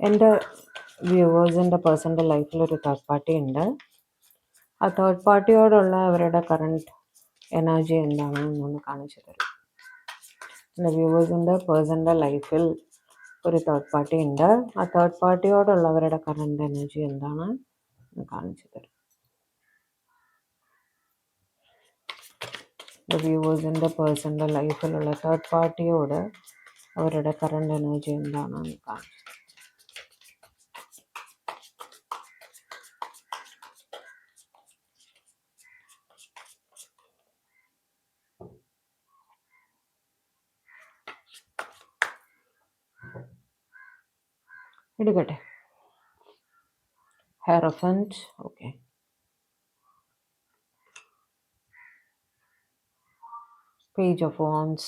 എൻ്റെ വ്യൂവേഴ്സിൻ്റെ പേഴ്സൻ്റെ ലൈഫിൽ ഒരു തേർഡ് പാർട്ടി ഉണ്ട്. ആ തേർഡ് പാർട്ടിയോടുള്ള അവരുടെ കറണ്ട് എനർജി എന്താണ് എന്നൊന്ന് കാണിച്ചു തരും. എൻ്റെ വ്യൂവേഴ്സിൻ്റെ പേഴ്സൻ്റെ ലൈഫിൽ ഒരു തേർഡ് പാർട്ടി ഉണ്ട്. ആ തേർഡ് പാർട്ടിയോടുള്ള അവരുടെ കറണ്ട് എനർജി എന്താണ് എന്ന് കാണിച്ചു തരും. വ്യൂവേഴ്സിൻ്റെ പേഴ്സൻ്റെ ലൈഫിലുള്ള തേർഡ് പാർട്ടിയോട് അവരുടെ കറണ്ട് എനർജി എന്താണെന്ന് കാണിച്ചു. എടുക്കട്ടെ. ഹെറഫന്റ്. Okay. Page of Wands,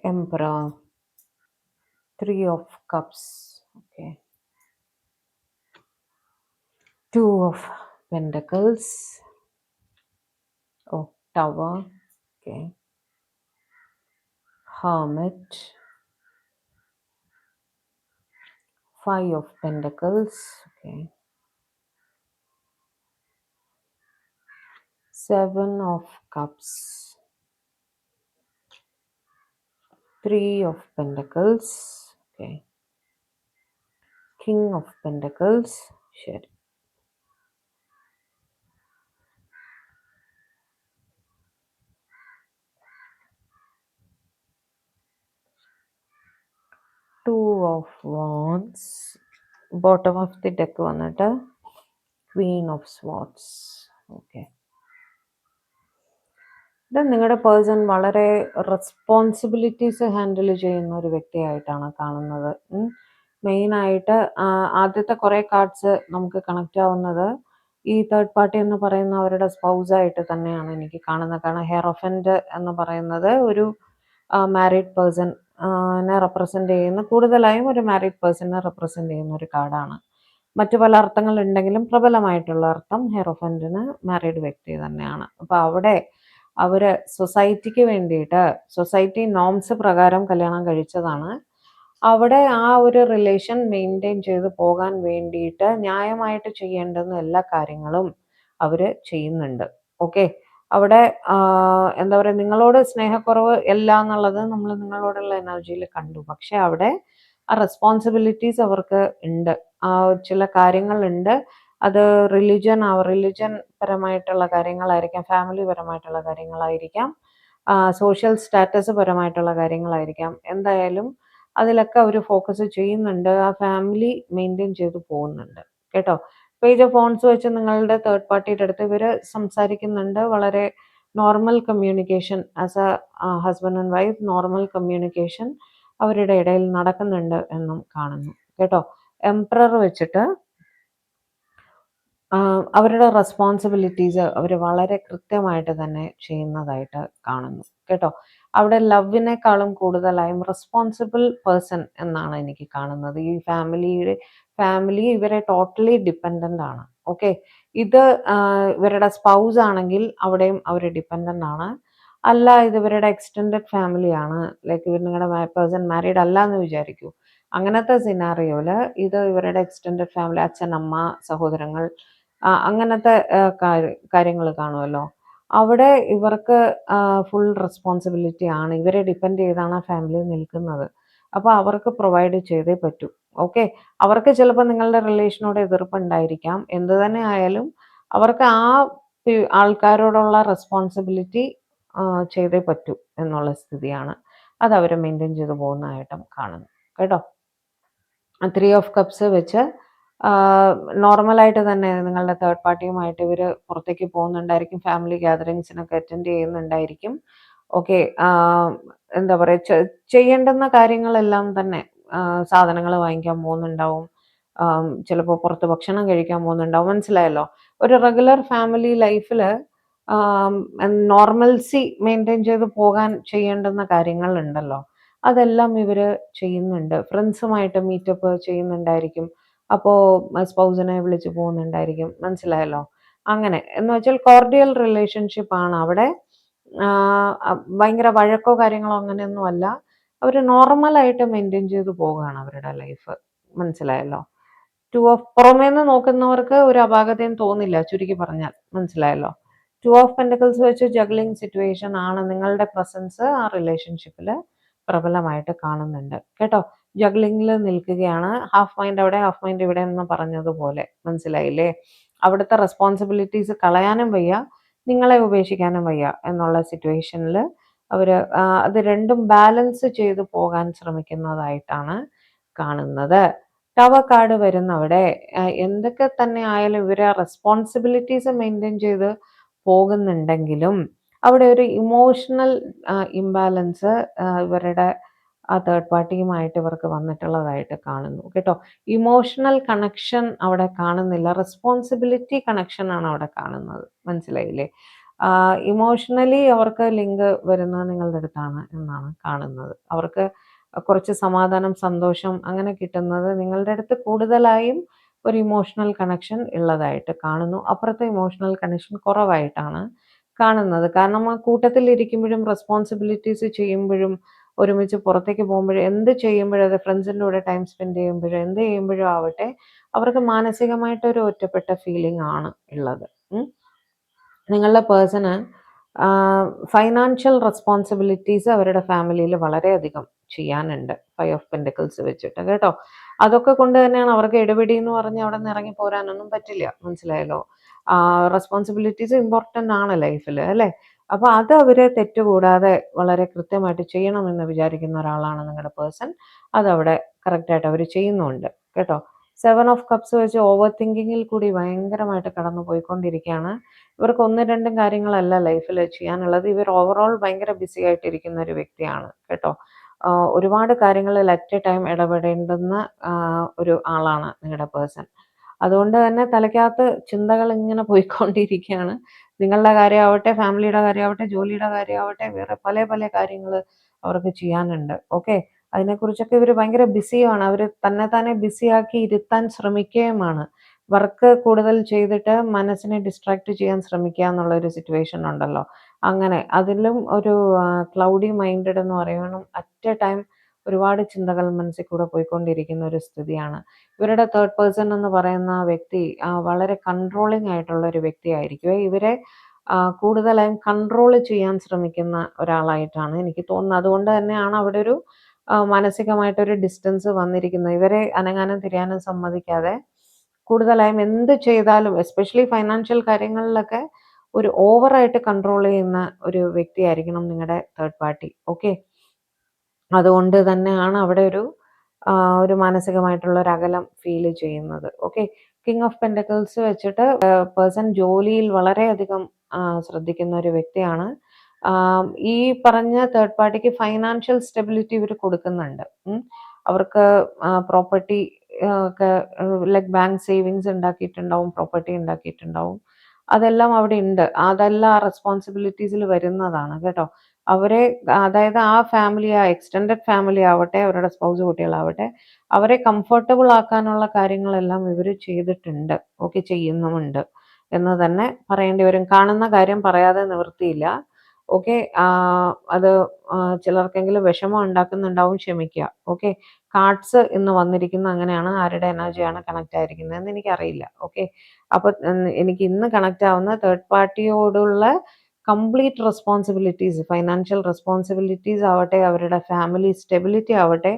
Emperor, Three of Cups, okay, Two of Pentacles, oh, Tower, okay, Hermit, Five of Pentacles, okay, Seven of Cups, Three of Pentacles, okay, King of Pentacles, ശരി. Two of Wands, bottom of the deck വന്നിട്ട് Queen of Swords, okay. ഇത് നിങ്ങളുടെ person വളരെ responsibilities handle ചെയ്യുന്ന ഒരു വ്യക്തിയായിട്ടാണ് കാണുന്നത്. മെയിനായിട്ട് ആദ്യത്തെ കുറേ കാർഡ്സ് നമുക്ക് കണക്റ്റ് ആവുന്നത് ഈ തേർഡ് പാർട്ടി എന്ന് പറയുന്ന അവരുടെ സ്പൗസായിട്ട് തന്നെയാണ് എനിക്ക് കാണുന്നത്. കാരണം ഹെറോഫൻറ്റ് എന്ന് പറയുന്നത് ഒരു മാരീഡ് പേഴ്സണിനെ റെപ്രസെൻ്റ് ചെയ്യുന്ന, കൂടുതലായും ഒരു മാരീഡ് പേഴ്സണിനെ റെപ്രസെൻ്റ് ചെയ്യുന്ന ഒരു കാർഡാണ്. മറ്റു പല അർത്ഥങ്ങളുണ്ടെങ്കിലും പ്രബലമായിട്ടുള്ള അർത്ഥം ഹെറോഫൻറ്റിന് മാരീഡ് വ്യക്തി തന്നെയാണ്. അപ്പോൾ അവിടെ അവർ സൊസൈറ്റിക്ക് വേണ്ടിയിട്ട്, സൊസൈറ്റി നോംസ് പ്രകാരം കല്യാണം കഴിച്ചതാണ്. അവിടെ ആ ഒരു റിലേഷൻ മെയിൻറ്റെയിൻ ചെയ്ത് പോകാൻ വേണ്ടിയിട്ട് ന്യായമായിട്ട് ചെയ്യേണ്ടുന്ന എല്ലാ കാര്യങ്ങളും അവർ ചെയ്യുന്നുണ്ട്. ഓക്കെ. അവിടെ എന്താ പറയുക, നിങ്ങളോട് സ്നേഹക്കുറവ് ഇല്ല എന്നുള്ളത് നമ്മൾ നിങ്ങളോടുള്ള എനർജിയിൽ കണ്ടു. പക്ഷെ അവിടെ ആ റെസ്പോൺസിബിലിറ്റീസ് അവർക്ക് ഉണ്ട്, ചില കാര്യങ്ങളുണ്ട്. അത് റിലിജൻ പരമായിട്ടുള്ള കാര്യങ്ങളായിരിക്കാം, ഫാമിലി പരമായിട്ടുള്ള കാര്യങ്ങളായിരിക്കാം, സോഷ്യൽ സ്റ്റാറ്റസ് പരമായിട്ടുള്ള കാര്യങ്ങളായിരിക്കാം. എന്തായാലും അതിലൊക്കെ അവർ ഫോക്കസ് ചെയ്യുന്നുണ്ട്, ആ ഫാമിലി മെയിൻറ്റെയിൻ ചെയ്ത് പോകുന്നുണ്ട് കേട്ടോ. പേജ് ഓഫ് ഫോൺസ് വെച്ച് നിങ്ങളുടെ തേർഡ് പാർട്ടിയുടെ അടുത്ത് ഇവർ സംസാരിക്കുന്നുണ്ട്. വളരെ normal communication, as A husband and wife, normal communication അവരുടെ ഇടയിൽ നടക്കുന്നുണ്ട് എന്നും കാണുന്നു കേട്ടോ. എംപറർ വെച്ചിട്ട് അവരുടെ റെസ്പോൺസിബിലിറ്റീസ് അവർ വളരെ കൃത്യമായിട്ട് തന്നെ ചെയ്യുന്നതായിട്ട് കാണുന്നു കേട്ടോ. അവിടെ ലവിനേക്കാളും കൂടുതലായും റെസ്പോൺസിബിൾ പേഴ്സൺ എന്നാണ് എനിക്ക് കാണുന്നത്. ഈ ഫാമിലി ഇവരെ ടോട്ടലി ഡിപ്പെൻഡൻ്റ് ആണ്. ഓക്കെ, ഇത് ഇവരുടെ സ്പൗസ് ആണെങ്കിൽ അവിടെയും അവർ ഡിപ്പെൻഡൻ്റ് ആണ്. അല്ല, ഇത് ഇവരുടെ എക്സ്റ്റെൻഡഡ് ഫാമിലിയാണ്, ലൈക്ക് ഇവർ നിങ്ങളുടെ പേഴ്സൺ മാരീഡ് അല്ല എന്ന് വിചാരിക്കൂ. അങ്ങനത്തെ സിനാറിയോയില് ഇത് ഇവരുടെ എക്സ്റ്റെൻഡഡ് ഫാമിലി, അച്ഛൻ, അമ്മ, സഹോദരങ്ങൾ, അങ്ങനത്തെ കാര്യങ്ങൾ കാണുമല്ലോ. അവിടെ ഇവർക്ക് ഫുൾ റെസ്പോൺസിബിലിറ്റി ആണ്. ഇവരെ ഡിപ്പെൻഡ് ചെയ്താണ് ആ ഫാമിലി നിൽക്കുന്നത്. അപ്പോൾ അവർക്ക് പ്രൊവൈഡ് ചെയ്തേ പറ്റൂ. ഓക്കെ, അവർക്ക് ചിലപ്പോൾ നിങ്ങളുടെ റിലേഷനോട് എതിർപ്പുണ്ടായിരിക്കാം. എന്ത് തന്നെ ആയാലും അവർക്ക് ആ ആൾക്കാരോടുള്ള റെസ്പോൺസിബിലിറ്റി ചെയ്തേ പറ്റൂ എന്നുള്ള സ്ഥിതിയാണ്. അത് അവർ മെയിൻറ്റെയിൻ ചെയ്ത് പോകുന്നതായിട്ടും കാണുന്നു കേട്ടോ. 3 ഓഫ് കപ്സ് വെച്ച് നോർമലായിട്ട് തന്നെ നിങ്ങളുടെ തേർഡ് പാർട്ടിയുമായിട്ട് ഇവർ പുറത്തേക്ക് പോകുന്നുണ്ടായിരിക്കും. ഫാമിലി ഗ്യാതറിങ്സിനൊക്കെ അറ്റൻഡ് ചെയ്യുന്നുണ്ടായിരിക്കും. ഓക്കെ, എന്താ പറയുക, ചെയ്യേണ്ടുന്ന കാര്യങ്ങളെല്ലാം തന്നെ, സാധനങ്ങൾ വാങ്ങിക്കാൻ പോകുന്നുണ്ടാവും, ചിലപ്പോൾ പുറത്ത് ഭക്ഷണം കഴിക്കാൻ പോകുന്നുണ്ടാവും. മനസ്സിലായല്ലോ. ഒരു റെഗുലർ ഫാമിലി ലൈഫിൽ നോർമൽസി മെയിൻറ്റെയിൻ ചെയ്ത് പോകാൻ ചെയ്യേണ്ടുന്ന കാര്യങ്ങളുണ്ടല്ലോ, അതെല്ലാം ഇവർ ചെയ്യുന്നുണ്ട്. ഫ്രണ്ട്സുമായിട്ട് മീറ്റപ്പ് ചെയ്യുന്നുണ്ടായിരിക്കും. അപ്പോൾ സ്പൗസിനെ വിളിച്ച് പോകുന്നുണ്ടായിരിക്കും. മനസ്സിലായല്ലോ. അങ്ങനെ എന്ന് വെച്ചാൽ കോർഡിയൽ റിലേഷൻഷിപ്പ് ആണ് അവിടെ. ഭയങ്കര വഴക്കോ കാര്യങ്ങളോ അങ്ങനെയൊന്നും അല്ല. അവർ നോർമലായിട്ട് മെയിൻറ്റെയിൻ ചെയ്ത് പോവുകയാണ് അവരുടെ ലൈഫ്. മനസ്സിലായല്ലോ. 2 ഓഫ് പുറമേന്ന് നോക്കുന്നവർക്ക് ഒരു അപാകതയും തോന്നില്ല, ചുരുക്കി പറഞ്ഞാൽ. മനസ്സിലായല്ലോ. 2 ഓഫ് പെന്റക്കിൾസ് വെച്ച് ജഗ്ലിംഗ് സിറ്റുവേഷൻ ആണ് നിങ്ങളുടെ പ്രസൻസ് ആ റിലേഷൻഷിപ്പിൽ പ്രബലമായിട്ട് കാണുന്നുണ്ട് കേട്ടോ. ജഗ്ലിംഗിൽ നിൽക്കുകയാണ്. ഹാഫ് മൈൻഡ് അവിടെ, ഹാഫ് മൈൻഡ് ഇവിടെ എന്ന് പറഞ്ഞതുപോലെ. മനസ്സിലായില്ലേ. അവിടുത്തെ റെസ്പോൺസിബിലിറ്റീസ് കളയാനും വയ്യ, നിങ്ങളെ ഉപേക്ഷിക്കാനും വയ്യ എന്നുള്ള സിറ്റുവേഷനിൽ അവർ അത് രണ്ടും ബാലൻസ് ചെയ്ത് പോകാൻ ശ്രമിക്കുന്നതായിട്ടാണ് കാണുന്നത്. ടവർ കാർഡ് വരുന്നവിടെ എന്തൊക്കെ തന്നെ ആയാലും ഇവർ റെസ്പോൺസിബിലിറ്റീസ് മെയിൻറ്റെയിൻ ചെയ്ത് പോകുന്നുണ്ടെങ്കിലും അവിടെ ഒരു ഇമോഷണൽ ഇംബാലൻസ് ഇവരുടെ ആ തേർഡ് പാർട്ടിയുമായിട്ട് ഇവർക്ക് വന്നിട്ടുള്ളതായിട്ട് കാണുന്നു കേട്ടോ. ഇമോഷണൽ കണക്ഷൻ അവിടെ കാണുന്നില്ല, റെസ്പോൺസിബിലിറ്റി കണക്ഷൻ ആണ് അവിടെ കാണുന്നത്. മനസ്സിലായില്ലേ. ഇമോഷണലി അവർക്ക് ലിങ്ക് വരുന്നത് നിങ്ങളുടെ അടുത്താണ് എന്നാണ് കാണുന്നത്. അവർക്ക് കുറച്ച് സമാധാനം, സന്തോഷം അങ്ങനെ കിട്ടുന്നത് നിങ്ങളുടെ അടുത്ത് കൂടുതലായും ഒരു ഇമോഷണൽ കണക്ഷൻ ഉള്ളതായിട്ട് കാണുന്നു. അപ്പുറത്തെ ഇമോഷണൽ കണക്ഷൻ കുറവായിട്ടാണ് കാണുന്നത്. കാരണം ആ കൂട്ടത്തിൽ ഇരിക്കുമ്പോഴും റെസ്പോൺസിബിലിറ്റീസ് ചെയ്യുമ്പോഴും ഒരുമിച്ച് പുറത്തേക്ക് പോകുമ്പോഴും എന്ത് ചെയ്യുമ്പോഴും, അത് ഫ്രണ്ട്സിൻ്റെ കൂടെ ടൈം സ്പെൻഡ് ചെയ്യുമ്പോഴും എന്ത് ചെയ്യുമ്പോഴും ആവട്ടെ, അവർക്ക് മാനസികമായിട്ടൊരു ഒറ്റപ്പെട്ട ഫീലിംഗ് ആണ് ഉള്ളത്. നിങ്ങളുടെ പേഴ്സണ് ഫൈനാൻഷ്യൽ റെസ്പോൺസിബിലിറ്റീസ് അവരുടെ ഫാമിലിയിൽ വളരെയധികം ചെയ്യാനുണ്ട് 5 ഓഫ് പെന്റക്കിൾസ് വെച്ചിട്ട് കേട്ടോ. അതൊക്കെ കൊണ്ട് തന്നെയാണ് അവർക്ക് എടുപിടി എന്ന് പറഞ്ഞ് അവിടെ നിന്ന് ഇറങ്ങി പോരാനൊന്നും പറ്റില്ല. മനസ്സിലായല്ലോ. റെസ്പോൺസിബിലിറ്റീസ് ഇമ്പോർട്ടൻ്റ് ആണ് ലൈഫിൽ, അല്ലേ. അപ്പോൾ അത് അവർ തെറ്റുകൂടാതെ വളരെ കൃത്യമായിട്ട് ചെയ്യണമെന്ന് വിചാരിക്കുന്ന ഒരാളാണ് നിങ്ങളുടെ പേഴ്സൺ. അതവിടെ കറക്റ്റായിട്ട് അവർ ചെയ്യുന്നുണ്ട് കേട്ടോ. 7 ഓഫ് കപ്സ് വെച്ച് ഓവർ തിങ്കിങ്ങിൽ കൂടി ഭയങ്കരമായിട്ട് കടന്നു പോയിക്കൊണ്ടിരിക്കുകയാണ്. ഇവർക്ക് 1-2 കാര്യങ്ങളല്ല ലൈഫിൽ ചെയ്യാനുള്ളത്. ഇവർ ഓവറോൾ ഭയങ്കര ബിസി ആയിട്ടിരിക്കുന്ന ഒരു വ്യക്തിയാണ് കേട്ടോ. ഒരുപാട് കാര്യങ്ങളിൽ അറ്റ് എ ടൈം ഇടപെടേണ്ടുന്ന ഒരു ആളാണ് നിങ്ങളുടെ പേഴ്സൺ. അതുകൊണ്ട് തന്നെ തലയ്ക്കകത്ത് ചിന്തകൾ ഇങ്ങനെ പോയിക്കൊണ്ടിരിക്കുകയാണ്. നിങ്ങളുടെ കാര്യമാവട്ടെ, ഫാമിലിയുടെ കാര്യമാവട്ടെ, ജോലിയുടെ കാര്യമാവട്ടെ, വേറെ പല പല കാര്യങ്ങൾ അവർക്ക് ചെയ്യാനുണ്ട്. ഓക്കെ, അതിനെക്കുറിച്ചൊക്കെ ഇവർ ഭയങ്കര ബിസിയുമാണ്. അവർ തന്നെ ബിസിയാക്കി ഇരുത്താൻ ശ്രമിക്കുകയുമാണ്. വർക്ക് കൂടുതൽ ചെയ്തിട്ട് മനസ്സിനെ ഡിസ്ട്രാക്ട് ചെയ്യാൻ ശ്രമിക്കുക എന്നുള്ള ഒരു സിറ്റുവേഷൻ ഉണ്ടല്ലോ. അങ്ങനെ അതിലും ഒരു ക്ലൗഡി മൈൻഡഡ് എന്ന് പറയണം. അറ്റ് എ ടൈം ഒരുപാട് ചിന്തകൾ മനസ്സിൽ കൂടെ പോയിക്കൊണ്ടിരിക്കുന്ന ഒരു സ്ഥിതിയാണ്. ഇവരുടെ തേർഡ് പേഴ്സൺ എന്ന് പറയുന്ന വ്യക്തി വളരെ കൺട്രോളിങ് ആയിട്ടുള്ള ഒരു വ്യക്തിയായിരിക്കും. ഇവരെ കൂടുതലായും കൺട്രോൾ ചെയ്യാൻ ശ്രമിക്കുന്ന ഒരാളായിട്ടാണ് എനിക്ക് തോന്നുന്നത്. അതുകൊണ്ട് തന്നെയാണ് അവിടെ ഒരു മാനസികമായിട്ടൊരു ഡിസ്റ്റൻസ് വന്നിരിക്കുന്നത്. ഇവരെ അനങ്ങാനും തിരിയാനും സമ്മതിക്കാതെ കൂടുതലായും എന്ത് ചെയ്താലും, എസ്പെഷ്യലി ഫൈനാൻഷ്യൽ കാര്യങ്ങളിലൊക്കെ ഒരു ഓവറായിട്ട് കൺട്രോൾ ചെയ്യുന്ന ഒരു വ്യക്തിയായിരിക്കണം നിങ്ങളുടെ തേർഡ് പാർട്ടി. ഓക്കെ, അതുകൊണ്ട് തന്നെയാണ് അവിടെ ഒരു മാനസികമായിട്ടുള്ള ഒരു അകലം ഫീൽ ചെയ്യുന്നത്. ഓക്കെ, കിങ് ഓഫ് പെന്റക്കിൾസ് വെച്ചിട്ട് പേഴ്സൺ ജോലിയിൽ വളരെയധികം ശ്രദ്ധിക്കുന്ന ഒരു വ്യക്തിയാണ്. ഈ പറഞ്ഞ തേർഡ് പാർട്ടിക്ക് ഫൈനാൻഷ്യൽ സ്റ്റെബിലിറ്റി ഇവർ കൊടുക്കുന്നുണ്ട്. അവർക്ക് പ്രോപ്പർട്ടി ഒക്കെ ലൈക്ക് ബാങ്ക് സേവിങ്സ് ഉണ്ടാക്കിയിട്ടുണ്ടാവും, പ്രോപ്പർട്ടി ഉണ്ടാക്കിയിട്ടുണ്ടാവും. അതെല്ലാം അവിടെ ഉണ്ട്. അതെല്ലാം ആ റെസ്പോൺസിബിലിറ്റീസിൽ വരുന്നതാണ് കേട്ടോ. അവരെ അതായത് ആ ഫാമിലി, ആ എക്സ്റ്റെൻഡഡ് ഫാമിലി ആവട്ടെ, അവരുടെ സ്പൗസ് കുട്ടികളാവട്ടെ, അവരെ കംഫർട്ടബിൾ ആക്കാനുള്ള കാര്യങ്ങളെല്ലാം ഇവർ ചെയ്തിട്ടുണ്ട്. ഓക്കെ, ചെയ്യുന്നുമുണ്ട് എന്ന് തന്നെ പറയേണ്ടി വരും. കാണുന്ന കാര്യം പറയാതെ നിവൃത്തിയില്ല. ഓക്കെ, അത് ചിലർക്കെങ്കിലും വിഷമം ഉണ്ടാക്കുന്നുണ്ടാവും, ക്ഷമിക്കുക. ഓക്കെ, കാർഡ്സ് ഇന്ന് വന്നിരിക്കുന്ന അങ്ങനെയാണ്. ആരുടെ എനർജിയാണ് കണക്ട് ആയിരിക്കുന്നതെന്ന് എനിക്കറിയില്ല. ഓക്കെ, അപ്പൊ എനിക്ക് ഇന്ന് കണക്ട് ആവുന്ന തേർഡ് പാർട്ടിയോടുള്ള കംപ്ലീറ്റ് റെസ്പോൺസിബിലിറ്റീസ്, ഫൈനാൻഷ്യൽ റെസ്പോൺസിബിലിറ്റീസ് ആവട്ടെ, അവരുടെ ഫാമിലി സ്റ്റെബിലിറ്റി ആവട്ടെ,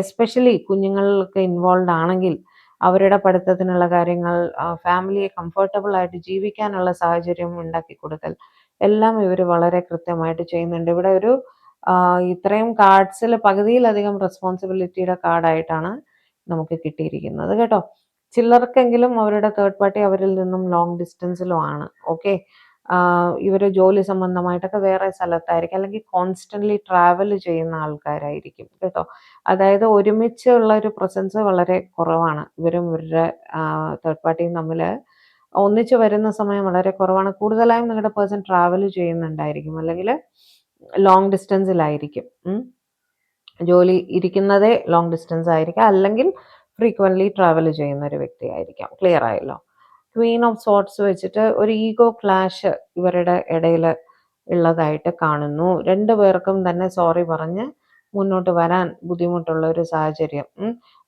എസ്പെഷ്യലി കുഞ്ഞുങ്ങൾക്ക് ഇൻവോൾവ് ആണെങ്കിൽ അവരുടെ പഠിത്തത്തിനുള്ള കാര്യങ്ങൾ, ഫാമിലിയെ കംഫർട്ടബിൾ ആയിട്ട് ജീവിക്കാനുള്ള സാഹചര്യം ഉണ്ടാക്കി കൊടുക്കൽ, എല്ലാം ഇവർ വളരെ കൃത്യമായിട്ട് ചെയ്യുന്നുണ്ട്. ഇവിടെ ഒരു ഇത്രയും കാർഡ്സിൽ പകുതിയിലധികം റെസ്പോൺസിബിലിറ്റിയുടെ കാർഡായിട്ടാണ് നമുക്ക് കിട്ടിയിരിക്കുന്നത് കേട്ടോ. ചിലർക്കെങ്കിലും അവരുടെ തേർഡ് പാർട്ടി അവരിൽ നിന്നും ലോങ് ഡിസ്റ്റൻസിലും ആണ്. ഓക്കെ, ഇവർ ജോലി സംബന്ധമായിട്ടൊക്കെ വേറെ സ്ഥലത്തായിരിക്കും, അല്ലെങ്കിൽ കോൺസ്റ്റന്റ്ലി ട്രാവൽ ചെയ്യുന്ന ആൾക്കാരായിരിക്കും കേട്ടോ. അതായത് ഒരുമിച്ചുള്ള ഒരു പ്രസൻസ് വളരെ കുറവാണ്. ഇവരും ഇവരുടെ തേർഡ് പാർട്ടിയും തമ്മിൽ ഒന്നിച്ച് വരുന്ന സമയം വളരെ കുറവാണ്. കൂടുതലായും നിങ്ങളുടെ പേഴ്സൺ ട്രാവൽ ചെയ്യുന്നുണ്ടായിരിക്കും, അല്ലെങ്കിൽ ലോങ് ഡിസ്റ്റൻസിലായിരിക്കും. ജോലി ഇരിക്കുന്നതേ ലോങ് ഡിസ്റ്റൻസ് ആയിരിക്കാം, അല്ലെങ്കിൽ ഫ്രീക്വൻ്റ്ലി ട്രാവൽ ചെയ്യുന്ന ഒരു വ്യക്തിയായിരിക്കാം. ക്ലിയർ ആയല്ലോ. ക്വീൻ ഓഫ് സോർട്സ് വെച്ചിട്ട് ഒരു ഈഗോ ക്ലാഷ് ഇവരുടെ ഇടയിൽ ഉള്ളതായിട്ട് കാണുന്നു. രണ്ടു പേർക്കും തന്നെ സോറി പറഞ്ഞ് മുന്നോട്ട് വരാൻ ബുദ്ധിമുട്ടുള്ള ഒരു സാഹചര്യം.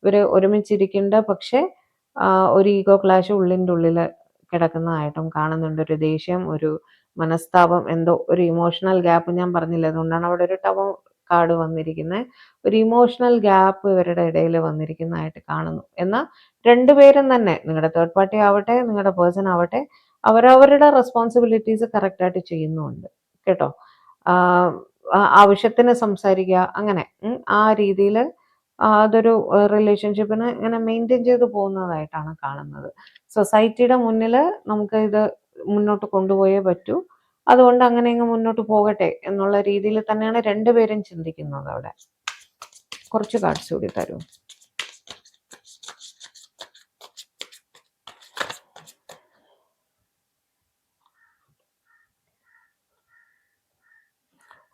ഇവർ ഒരുമിച്ചിരിക്കേണ്ട, പക്ഷെ ഒരു ഈഗോ ക്ലാഷ് ഉള്ളിൻ്റെ ഉള്ളിൽ കിടക്കുന്നതായിട്ടും കാണുന്നുണ്ട്. ഒരു ദേഷ്യം, ഒരു മനസ്താപം, എന്തോ ഒരു ഇമോഷണൽ ഗ്യാപ്പ്. ഞാൻ പറഞ്ഞില്ല, അതുകൊണ്ടാണ് അവിടെ ഒരു ടവർ കാർഡ് വന്നിരിക്കുന്നത്. ഒരു ഇമോഷണൽ ഗ്യാപ്പ് ഇവരുടെ ഇടയിൽ വന്നിരിക്കുന്നതായിട്ട് കാണുന്നു. എന്നാൽ രണ്ടുപേരും തന്നെ, നിങ്ങളുടെ തേർഡ് പാർട്ടി ആവട്ടെ, നിങ്ങളുടെ പേഴ്സൺ ആവട്ടെ, അവരവരുടെ റെസ്പോൺസിബിലിറ്റീസ് കറക്റ്റായിട്ട് ചെയ്യുന്നുണ്ട് കേട്ടോ. ആവശ്യത്തിന് സംസാരിക്കുക, അങ്ങനെ ആ രീതിയിൽ അതൊരു റിലേഷൻഷിപ്പിന് ഇങ്ങനെ മെയിൻറ്റെയിൻ ചെയ്ത് പോകുന്നതായിട്ടാണ് കാണുന്നത്. സൊസൈറ്റിയുടെ മുന്നിൽ നമുക്ക് ഇത് മുന്നോട്ട് കൊണ്ടുപോയേ പറ്റൂ. അതുകൊണ്ട് അങ്ങനെ അങ്ങ് മുന്നോട്ട് പോകട്ടെ എന്നുള്ള രീതിയിൽ തന്നെയാണ് രണ്ടുപേരും ചിന്തിക്കുന്നത്. അവിടെ കുറച്ച് കാർഡ്സ് കൂടി തരൂ.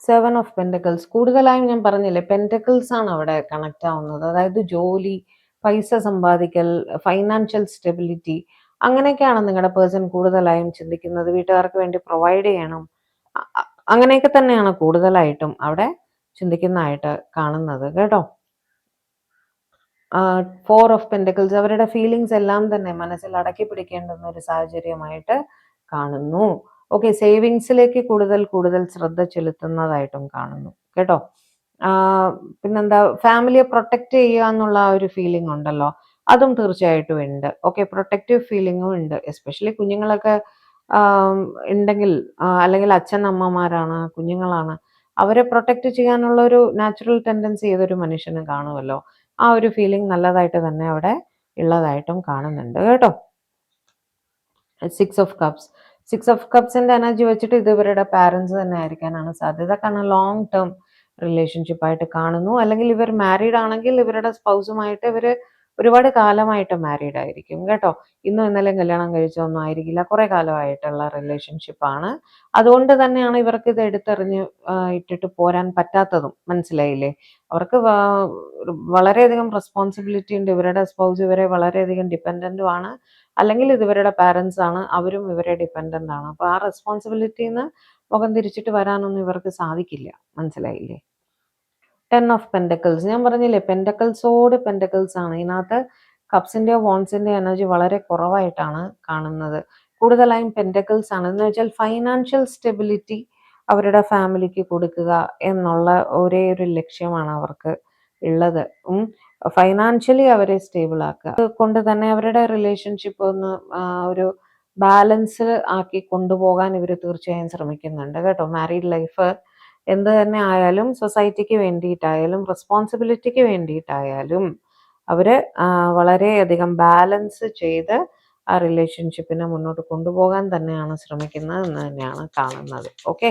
Seven of pentacles. കൂടുതലായും ഞാൻ പറഞ്ഞില്ലേ, പെൻറ്റക്കിൾസ് ആണ് അവിടെ കണക്റ്റ് ആവുന്നത്. അതായത് ജോലി, പൈസ സമ്പാദിക്കൽ, ഫൈനാൻഷ്യൽ സ്റ്റെബിലിറ്റി, അങ്ങനെയൊക്കെയാണ് നിങ്ങളുടെ പേഴ്സൺ കൂടുതലായും ചിന്തിക്കുന്നത്. വീട്ടുകാർക്ക് വേണ്ടി പ്രൊവൈഡ് ചെയ്യണം, അങ്ങനെയൊക്കെ തന്നെയാണ് കൂടുതലായിട്ടും അവിടെ ചിന്തിക്കുന്നതായിട്ട് കാണുന്നത് കേട്ടോ. ഫോർ ഓഫ് പെൻറ്റക്കിൾസ്, അവരുടെ ഫീലിങ്സ് എല്ലാം തന്നെ മനസ്സിൽ അടക്കി പിടിക്കേണ്ടുന്ന ഒരു സാഹചര്യമായിട്ട് കാണുന്നു. ഓക്കെ, സേവിങ്സിലേക്ക് കൂടുതൽ ശ്രദ്ധ ചെലുത്തുന്നതായിട്ടും കാണുന്നു കേട്ടോ. പിന്നെന്താ, ഫാമിലിയെ പ്രൊട്ടക്റ്റ് ചെയ്യുക എന്നുള്ള ആ ഒരു ഫീലിംഗ് ഉണ്ടല്ലോ, അതും തീർച്ചയായിട്ടും ഉണ്ട്. ഓക്കെ, പ്രൊട്ടക്റ്റീവ് ഫീലിംഗും ഉണ്ട്. എസ്പെഷ്യലി കുഞ്ഞുങ്ങളൊക്കെ ഉണ്ടെങ്കിൽ, അല്ലെങ്കിൽ അച്ഛൻ അമ്മമാരാണ്, കുഞ്ഞുങ്ങളാണ്, അവരെ പ്രൊട്ടക്റ്റ് ചെയ്യാനുള്ള ഒരു നാച്ചുറൽ ടെൻഡൻസി ഏതൊരു മനുഷ്യനും കാണുമല്ലോ. ആ ഒരു ഫീലിംഗ് നല്ലതായിട്ട് തന്നെ അവിടെ ഉള്ളതായിട്ടും കാണുന്നുണ്ട് കേട്ടോ. Six of cups. Six of കപ്സിന്റെ എനർജി വെച്ചിട്ട് ഇത് ഇവരുടെ പാരൻസ് തന്നെ ആയിരിക്കാനാണ് സാധ്യത. കാരണം ലോങ് ടേം റിലേഷൻഷിപ്പായിട്ട് കാണുന്നു. അല്ലെങ്കിൽ ഇവർ മാരീഡ് ആണെങ്കിൽ ഇവരുടെ സ്പൗസുമായിട്ട് ഇവർ ഒരുപാട് കാലമായിട്ട് മാരീഡ് ആയിരിക്കും കേട്ടോ. ഇന്നും ഇന്നലെയും കല്യാണം കഴിച്ചൊന്നും ആയിരിക്കില്ല, കുറേ കാലമായിട്ടുള്ള റിലേഷൻഷിപ്പാണ്. അതുകൊണ്ട് തന്നെയാണ് ഇവർക്ക് ഇത് എടുത്തെറിഞ്ഞ് ഇട്ടിട്ട് പോരാൻ പറ്റാത്തതും. മനസ്സിലായില്ലേ? അവർക്ക് വളരെയധികം റെസ്പോൺസിബിലിറ്റി ഉണ്ട്. ഇവരുടെ സ്പൗസ് ഇവരെ വളരെയധികം ഡിപ്പെൻഡൻറ്റും ആണ്, അല്ലെങ്കിൽ ഇത് ഇവരുടെ പാരൻസ് ആണ്, അവരും ഇവരെ ഡിപ്പെൻഡൻ്റ് ആണ്. അപ്പോൾ ആ റെസ്പോൺസിബിലിറ്റിന്ന് മുഖം തിരിച്ചിട്ട് വരാനൊന്നും ഇവർക്ക് സാധിക്കില്ല. മനസ്സിലായില്ലേ? Ten of pentacles. ഞാൻ പറഞ്ഞില്ലേ, പെൻറ്റക്കിൾസോട് പെൻറ്റക്കിൾസ് ആണ്. ഇതിനകത്ത് കപ്സിൻ്റെയോ വോൺസിൻ്റെയോ എനർജി വളരെ കുറവായിട്ടാണ് കാണുന്നത്. കൂടുതലായും പെൻറ്റക്കിൾസ് ആണ്. എന്ന് വെച്ചാൽ ഫൈനാൻഷ്യൽ സ്റ്റെബിലിറ്റി അവരുടെ ഫാമിലിക്ക് കൊടുക്കുക എന്നുള്ള ഒരേ ഒരു ലക്ഷ്യമാണ് അവർക്ക് ഉള്ളത്. ഫൈനാൻഷ്യലി അവരെ സ്റ്റേബിൾ ആക്കുക. അതുകൊണ്ട് തന്നെ അവരുടെ റിലേഷൻഷിപ്പ് ഒന്ന് ഒരു ബാലൻസ് ആക്കി കൊണ്ടുപോകാൻ ഇവർ തീർച്ചയായും ശ്രമിക്കുന്നുണ്ട് കേട്ടോ. മാരീഡ് ലൈഫ് എന്ത് തന്നെ ആയാലും, സൊസൈറ്റിക്ക് വേണ്ടിയിട്ടായാലും, റെസ്പോൺസിബിലിറ്റിക്ക് വേണ്ടിയിട്ടായാലും അവർ വളരെയധികം ബാലൻസ് ചെയ്ത് ആ റിലേഷൻഷിപ്പിനെ മുന്നോട്ട് കൊണ്ടുപോകാൻ തന്നെയാണ് ശ്രമിക്കുന്നത് എന്ന് തന്നെയാണ് കാണുന്നത്. ഓക്കെ,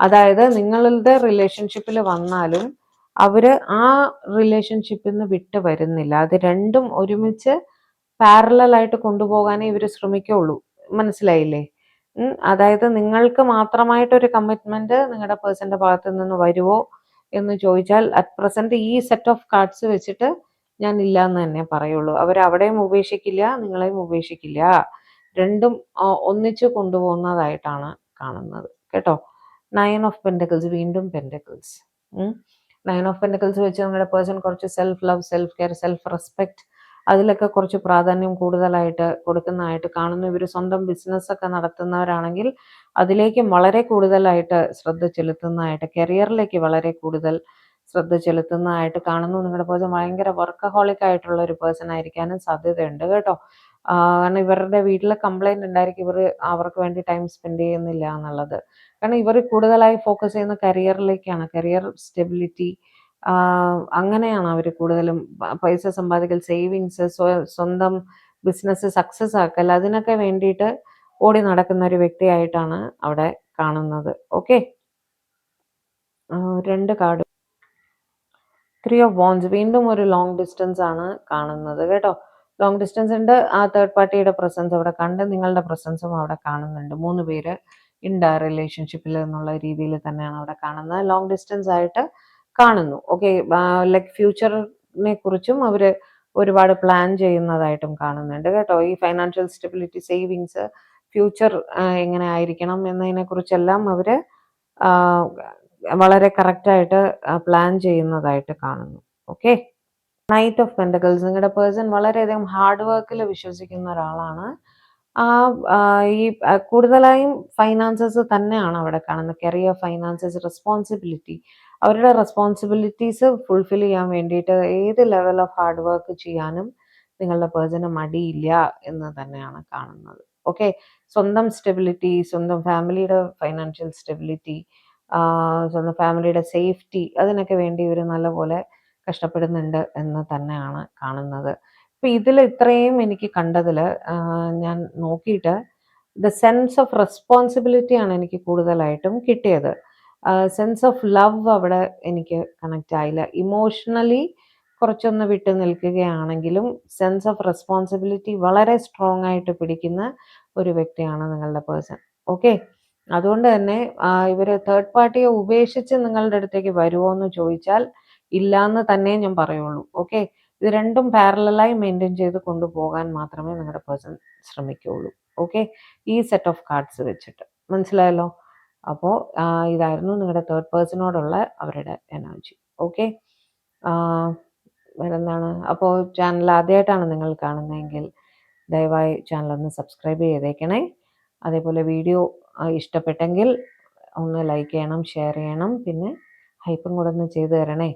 അതായത് നിങ്ങളുടെ റിലേഷൻഷിപ്പിൽ വന്നാലും അവര് ആ റിലേഷൻഷിപ്പിൽ നിന്ന് വിട്ട് വരുന്നില്ല. അത് രണ്ടും ഒരുമിച്ച് പാരലൽ ആയിട്ട് കൊണ്ടുപോകാനേ ഇവർ ശ്രമിക്കുള്ളൂ. മനസ്സിലായില്ലേ? അതായത് നിങ്ങൾക്ക് മാത്രമായിട്ടൊരു കമ്മിറ്റ്മെന്റ് നിങ്ങളുടെ പേഴ്സന്റെ ഭാഗത്ത് നിന്ന് വരുമോ എന്ന് ചോദിച്ചാൽ അറ്റ് പ്രസന്റ് ഈ സെറ്റ് ഓഫ് കാർഡ്സ് വെച്ചിട്ട് ഞാൻ ഇല്ല എന്ന് തന്നെ പറയുള്ളൂ. അവർ അവിടെയും ഉപേക്ഷിക്കില്ല, നിങ്ങളെയും ഉപേക്ഷിക്കില്ല. രണ്ടും ഒന്നിച്ചു കൊണ്ടുപോകുന്നതായിട്ടാണ് കാണുന്നത് കേട്ടോ. 9 ഓഫ് പെന്റക്കിൾസ്, വീണ്ടും പെന്റക്കിൾസ്. 9 ഓഫ് പെന്റക്കിൾസ് വെച്ച് നിങ്ങളുടെ പേഴ്സൺ കുറച്ച് self love, self care, self respect അതിലൊക്കെ കുറച്ച് പ്രാധാന്യം കൂടുതലായിട്ട് കൊടുക്കുന്നതായിട്ട് കാണുന്നു. ഇവർ സ്വന്തം ബിസിനസ്സൊക്കെ നടത്തുന്നവരാണെങ്കിൽ അതിലേക്ക് വളരെ കൂടുതലായിട്ട് ശ്രദ്ധ ചെലുത്തുന്നതായിട്ട്, കരിയറിലേക്ക് വളരെ കൂടുതൽ ശ്രദ്ധ ചെലുത്തുന്നതായിട്ട് കാണുന്നു. നിങ്ങളുടെ പേഴ്സൺ ഭയങ്കര വർക്കഹോളിക് ആയിട്ടുള്ള ഒരു പേഴ്സൺ ആയിരിക്കാനും സാധ്യതയുണ്ട് കേട്ടോ. കാരണം ഇവരുടെ വീട്ടിൽ കംപ്ലൈന്റ് ഉണ്ടായിരിക്കും ഇവർ അവർക്ക് വേണ്ടി ടൈം സ്പെൻഡ് ചെയ്യുന്നില്ല എന്നുള്ളത്. കാരണം ഇവർ കൂടുതലായി ഫോക്കസ് ചെയ്യുന്ന കരിയറിലേക്കാണ്, കരിയർ സ്റ്റെബിലിറ്റി, അങ്ങനെയാണ് അവർ കൂടുതലും പൈസ സമ്പാദിക്കൽ, സേവിങ്സ്, സ്വന്തം ബിസിനസ് സക്സസ് ആക്കൽ, അതിനൊക്കെ വേണ്ടിയിട്ട് ഓടി നടക്കുന്ന ഒരു വ്യക്തിയായിട്ടാണ് അവിടെ കാണുന്നത്. Okay, 2 card. 3 ഓഫ് വാൻഡ്സ്, വീണ്ടും ഒരു ലോങ് ഡിസ്റ്റൻസ് ആണ് കാണുന്നത് കേട്ടോ. ലോങ് ഡിസ്റ്റൻസ് ഉണ്ട്, ആ തേർഡ് പാർട്ടിയുടെ പ്രസൻസ് അവിടെ കണ്ട്, നിങ്ങളുടെ പ്രസൻസും അവിടെ കാണുന്നുണ്ട്. 3 പേര് ഉണ്ട് ആ റിലേഷൻഷിപ്പിൽ എന്നുള്ള രീതിയിൽ തന്നെയാണ് അവിടെ കാണുന്നത്. ലോങ് ഡിസ്റ്റൻസ് ആയിട്ട് കാണുന്നു. ഓക്കെ, ലൈക്ക് ഫ്യൂച്ചറിനെ കുറിച്ചും അവർ ഒരുപാട് പ്ലാൻ ചെയ്യുന്നതായിട്ടും കാണുന്നുണ്ട് കേട്ടോ. ഈ ഫൈനാൻഷ്യൽ സ്റ്റെബിലിറ്റി, സേവിങ്സ്, ഫ്യൂച്ചർ എങ്ങനെ ആയിരിക്കണം എന്നതിനെ കുറിച്ചെല്ലാം അവർ വളരെ കറക്റ്റായിട്ട് പ്ലാൻ ചെയ്യുന്നതായിട്ട് കാണുന്നു. ഓക്കെ, നൈറ്റ് ഓഫ് പെന്റക്കിൾസ്, നിങ്ങളുടെ പേഴ്സൺ വളരെയധികം ഹാർഡ് വർക്കിൽ വിശ്വസിക്കുന്ന ഒരാളാണ്. ഈ കൂടുതലായും ഫൈനാൻസസ് തന്നെയാണ് അവിടെ കാണുന്നത്. കരിയർ, ഫൈനാൻസസ്, റെസ്പോൺസിബിലിറ്റി, അവരുടെ റെസ്പോൺസിബിലിറ്റീസ് ഫുൾഫിൽ ചെയ്യാൻ വേണ്ടിയിട്ട് ഏത് ലെവൽ ഓഫ് ഹാർഡ് വർക്ക് ചെയ്യാനും നിങ്ങളുടെ പേഴ്സണ് മടിയില്ല എന്ന് തന്നെയാണ് കാണുന്നത്. ഓക്കെ, സ്വന്തം സ്റ്റെബിലിറ്റി, സ്വന്തം ഫാമിലിയുടെ ഫൈനാൻഷ്യൽ സ്റ്റെബിലിറ്റി, സ്വന്തം ഫാമിലിയുടെ സേഫ്റ്റി, അതിനൊക്കെ വേണ്ടി ഇവർ നല്ലപോലെ കഷ്ടപ്പെടുന്നുണ്ട് എന്ന് തന്നെയാണ് കാണുന്നത്. ഇപ്പം ഇതിൽ ഇത്രയും എനിക്ക് കണ്ടതിൽ ഞാൻ നോക്കിയിട്ട് ദ സെൻസ് ഓഫ് റെസ്പോൺസിബിലിറ്റി ആണ് എനിക്ക് കൂടുതലായിട്ടും കിട്ടിയത്. സെൻസ് ഓഫ് ലവ് അവിടെ എനിക്ക് കണക്റ്റ് ആയില്ല. ഇമോഷണലി കുറച്ചൊന്ന് വിട്ടു നിൽക്കുകയാണെങ്കിലും സെൻസ് ഓഫ് റെസ്പോൺസിബിലിറ്റി വളരെ സ്ട്രോങ് ആയിട്ട് പിടിക്കുന്ന ഒരു വ്യക്തിയാണ് നിങ്ങളുടെ പേഴ്സൺ. ഓക്കെ, അതുകൊണ്ട് തന്നെ ഇവർ തേർഡ് പാർട്ടിയെ ഉപേക്ഷിച്ച് നിങ്ങളുടെ അടുത്തേക്ക് വരുമോ എന്ന് ചോദിച്ചാൽ ഇല്ല എന്ന് തന്നെ ഞാൻ പറയുള്ളൂ. ഓക്കെ, ഇത് രണ്ടും പാരലായി മെയിൻറ്റെയിൻ ചെയ്ത് കൊണ്ടുപോകാൻ മാത്രമേ നിങ്ങളുടെ പേഴ്സൺ ശ്രമിക്കുകയുള്ളൂ. ഓക്കെ, ഈ സെറ്റ് ഓഫ് കാർഡ്സ് വെച്ചിട്ട് മനസ്സിലായല്ലോ. അപ്പോൾ ഇതായിരുന്നു നിങ്ങളുടെ തേർഡ് പേഴ്സണോടുള്ള അവരുടെ എനർജി. ഓക്കെ, വേറെന്താണ്? അപ്പോൾ ചാനൽ ആദ്യമായിട്ടാണ് നിങ്ങൾ കാണുന്നതെങ്കിൽ ദയവായി ചാനൽ ഒന്ന് സബ്സ്ക്രൈബ് ചെയ്തേക്കണേ. അതേപോലെ വീഡിയോ ഇഷ്ടപ്പെട്ടെങ്കിൽ ഒന്ന് ലൈക്ക് ചെയ്യണം, ഷെയർ ചെയ്യണം, പിന്നെ ഹൈപ്പും കൂടെ ഒന്ന് ചെയ്തു തരണേ.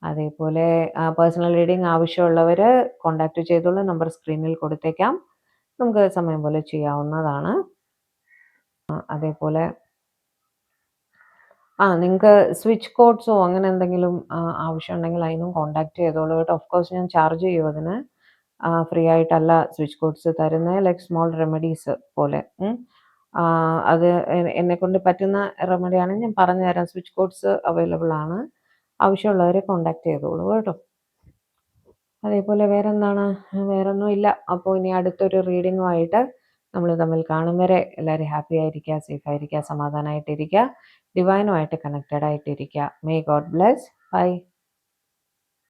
അതേപോലെ പേഴ്സണൽ റീഡിംഗ് ആവശ്യമുള്ളവർ കോൺടാക്റ്റ് ചെയ്തോളൂ. നമ്പർ സ്ക്രീനിൽ കൊടുത്തേക്കാം, നമുക്ക് സമയം പോലെ ചെയ്യാവുന്നതാണ്. അതേപോലെ നിങ്ങൾക്ക് സ്വിച്ച് കോഡ്സോ അങ്ങനെ എന്തെങ്കിലും ആവശ്യമുണ്ടെങ്കിൽ അതിനും കോൺടാക്റ്റ് ചെയ്തോളൂ കേട്ടോ. ഓഫ് കോഴ്സ് ഞാൻ ചാർജ് ചെയ്യും അതിന്. ഫ്രീ ആയിട്ടല്ല സ്വിച്ച് കോഡ്സ് തരുന്നത്, ലൈക്ക് സ്മോൾ റെമഡീസ് പോലെ. അത് എന്നെക്കൊണ്ട് പറ്റുന്ന റെമഡിയാണ് ഞാൻ പറഞ്ഞു തരാം. സ്വിച്ച് കോഡ്സ് അവൈലബിൾ ആണ്, ആവശ്യമുള്ളവരെ കോൺടാക്റ്റ് ചെയ്തോളൂ കേട്ടോ. അതേപോലെ വേറെന്താണ്? വേറൊന്നും ഇല്ല. അപ്പോൾ ഇനി അടുത്തൊരു റീഡിങ്ങുമായിട്ട് നമ്മൾ തമ്മിൽ കാണും വരെ എല്ലാവരും ഹാപ്പി ആയിരിക്കുക, സേഫ് ആയിരിക്കുക, സമാധാനമായിട്ടിരിക്കുക, ഡിവൈനുമായിട്ട് കണക്റ്റഡ് ആയിട്ടിരിക്കുക. May God bless. ബൈ.